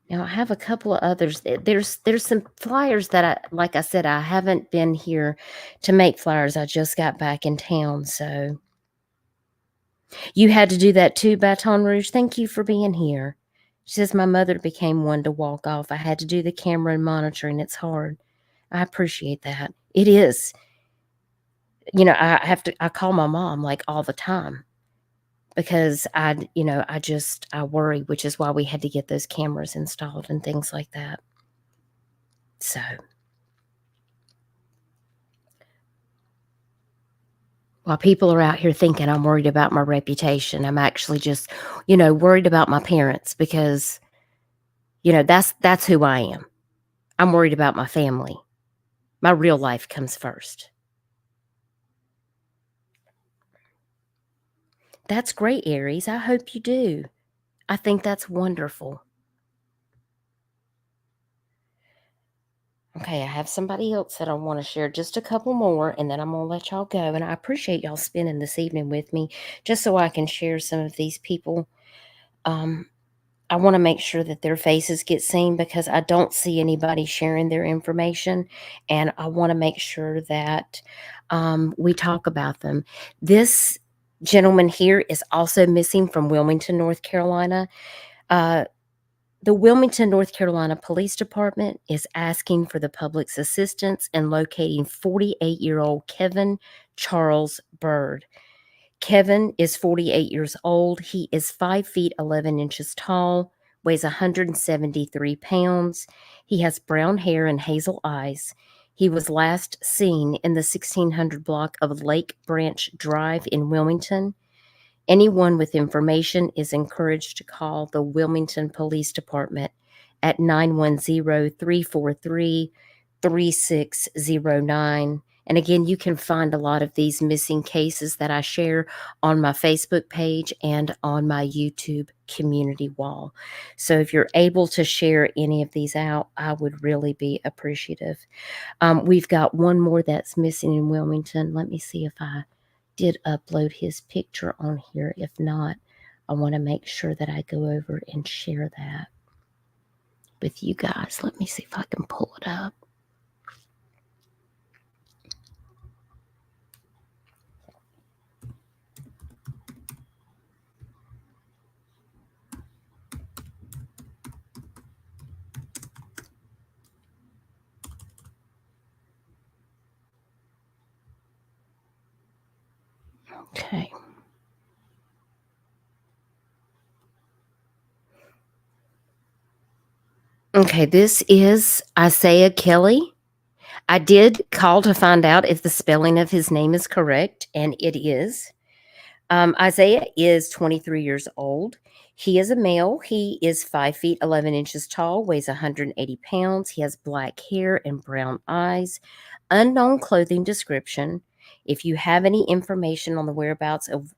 Now, I have a couple of others. There's some flyers that like I said, I haven't been here to make flyers. I just got back in town, so. You had to do that too, Baton Rouge? Thank you for being here. She says, my mother became one to walk off. I had to do the camera and monitoring. It's hard. I appreciate that. It is. I call my mom like all the time because I worry, which is why we had to get those cameras installed and things like that. So. While people are out here thinking I'm worried about my reputation, I'm actually just, worried about my parents because, that's who I am. I'm worried about my family. My real life comes first. That's great, Aries. I hope you do. I think that's wonderful. Okay, I have somebody else that I want to share, just a couple more, and then I'm going to let y'all go. And I appreciate y'all spending this evening with me just so I can share some of these people. I want to make sure that their faces get seen because I don't see anybody sharing their information, and I want to make sure that we talk about them. This gentleman here is also missing from Wilmington, North Carolina. The Wilmington, North Carolina Police Department is asking for the public's assistance in locating 48-year-old Kevin Charles Bird. Kevin is 48 years old. He is 5 feet 11 inches tall, weighs 173 pounds. He has brown hair and hazel eyes. He was last seen in the 1600 block of Lake Branch Drive in Wilmington. Anyone with information is encouraged to call the Wilmington Police Department at 910-343-3609. And again, you can find a lot of these missing cases that I share on my Facebook page and on my YouTube community wall. So if you're able to share any of these out, I would really be appreciative. We've got one more that's missing in Wilmington. Let me see if I did upload his picture on here. If not, I want to make sure that I go over and share that with you guys. Let me see if I can pull it up. Okay. Okay, this is Isaiah Kelly. I did call to find out if the spelling of his name is correct, and it is. Isaiah is 23 years old. He is a male. He is 5 feet 11 inches tall, weighs 180 pounds. He has black hair and brown eyes. Unknown clothing description. If you have any information on the whereabouts of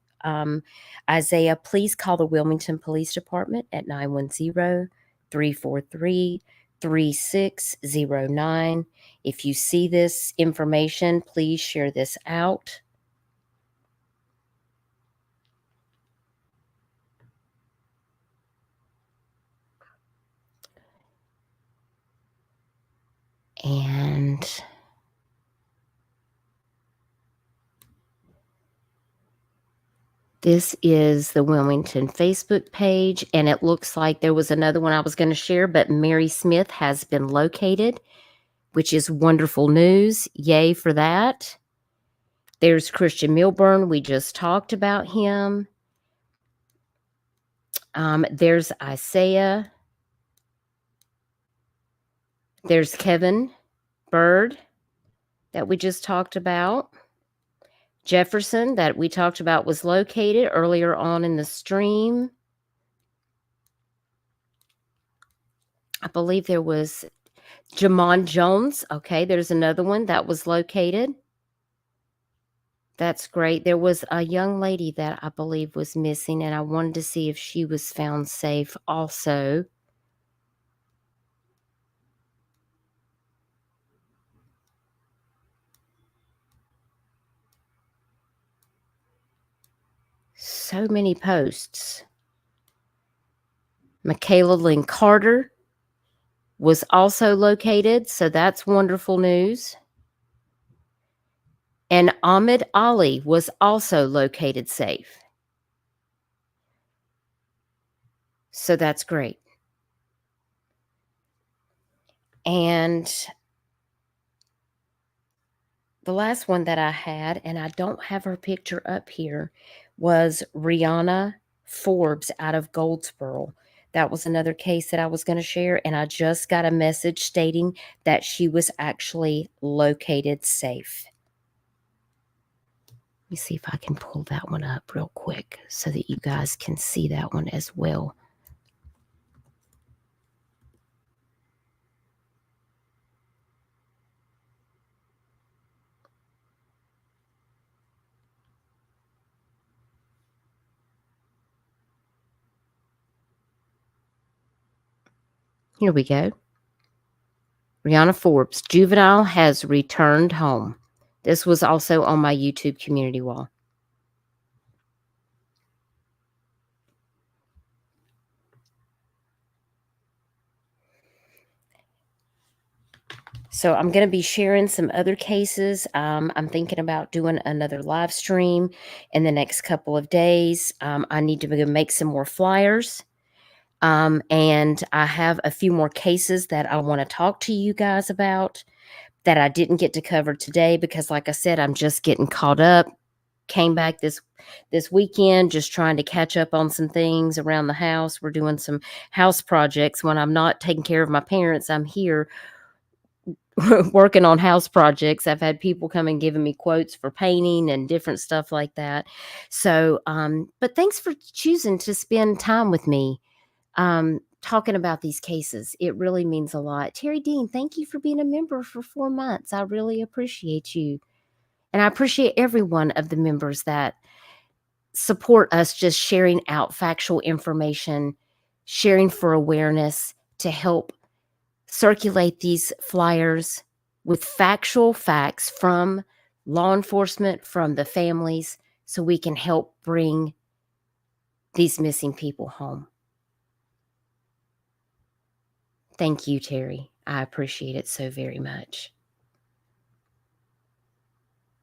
Isaiah, please call the Wilmington Police Department at 910-343-3609. If you see this information, please share this out. And this is the Wilmington Facebook page, and it looks like there was another one I was going to share, but Mary Smith has been located, which is wonderful news. Yay for that. There's Christian Milburn. We just talked about him. There's Isaiah. There's Kevin Bird that we just talked about. Jefferson that we talked about was located earlier on in the stream. I believe there was Jamon Jones. Okay, there's another one that was located. That's great. There was a young lady that I believe was missing, and I wanted to see if she was found safe also. So many posts. Michaela Lynn Carter was also located, so that's wonderful news. And Ahmed Ali was also located safe. So that's great. And the last one that I had, and I don't have her picture up here, was Rihanna Forbes out of Goldsboro. That was another case that I was going to share, and I just got a message stating that she was actually located safe. Let me see if I can pull that one up real quick so that you guys can see that one as well. Here we go. Rihanna Forbes, juvenile has returned home. This was also on my YouTube community wall. So I'm going to be sharing some other cases. I'm thinking about doing another live stream in the next couple of days. I need to make some more flyers. And I have a few more cases that I want to talk to you guys about that I didn't get to cover today because, like I said, I'm just getting caught up. Came back this weekend, just trying to catch up on some things around the house. We're doing some house projects. When I'm not taking care of my parents, I'm here working on house projects. I've had people come and giving me quotes for painting and different stuff like that. So, but thanks for choosing to spend time with me talking about these cases. It really means a lot. Terry Dean, thank you for being a member for 4 months. I really appreciate you. And I appreciate every one of the members that support us just sharing out factual information, sharing for awareness to help circulate these flyers with factual facts from law enforcement, from the families, so we can help bring these missing people home. Thank you, Terry. I appreciate it so very much.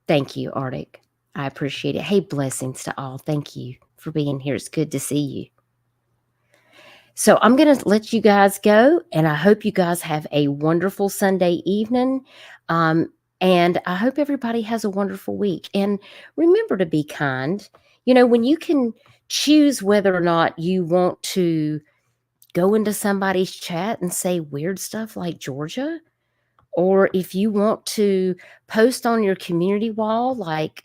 Thank you, Arctic. I appreciate it. Hey, blessings to all. Thank you for being here. It's good to see you. So I'm going to let you guys go, and I hope you guys have a wonderful Sunday evening. And I hope everybody has a wonderful week. And remember to be kind. You know, when you can choose whether or not you want to go into somebody's chat and say weird stuff like Georgia, or if you want to post on your community wall like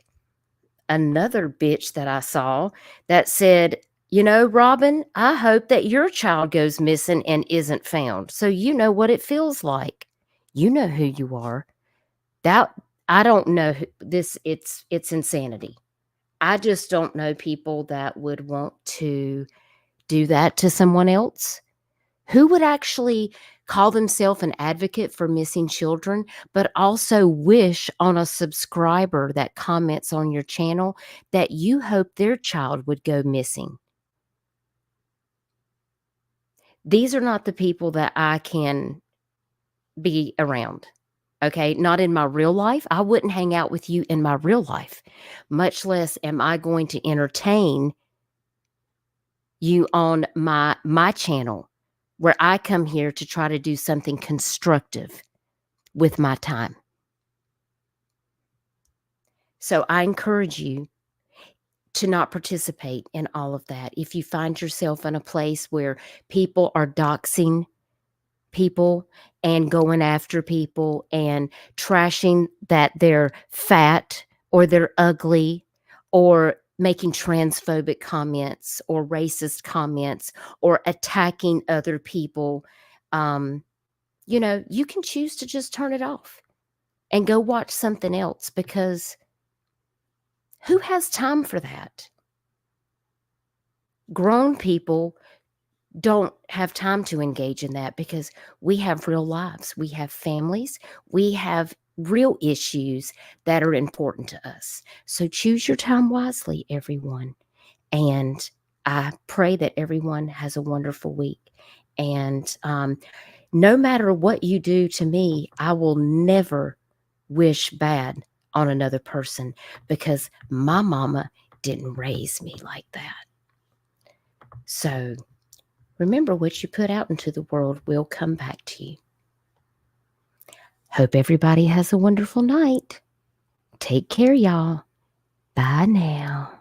another bitch that I saw that said, you know, Robin, I hope that your child goes missing and isn't found. So you know what it feels like. You know who you are. That I don't know this. It's insanity. I just don't know people that would want to do that to someone else. Who would actually call themselves an advocate for missing children, but also wish on a subscriber that comments on your channel that you hope their child would go missing? These are not the people that I can be around. Okay, not in my real life. I wouldn't hang out with you in my real life, much less am I going to entertain you on my channel, where I come here to try to do something constructive with my time. So I encourage you to not participate in all of that. If you find yourself in a place where people are doxing people and going after people and trashing that they're fat or they're ugly or making transphobic comments or racist comments or attacking other people, you know, you can choose to just turn it off and go watch something else, because who has time for that? Grown people don't have time to engage in that because we have real lives. We have families. We have real issues that are important to us. So choose your time wisely, everyone. And I pray that everyone has a wonderful week. And no matter what you do to me, I will never wish bad on another person, because my mama didn't raise me like that. So remember, what you put out into the world will come back to you. Hope everybody has a wonderful night. Take care, y'all. Bye now.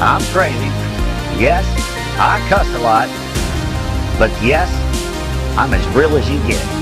I'm crazy. Yes, I cuss a lot. But yes, I'm as real as you get.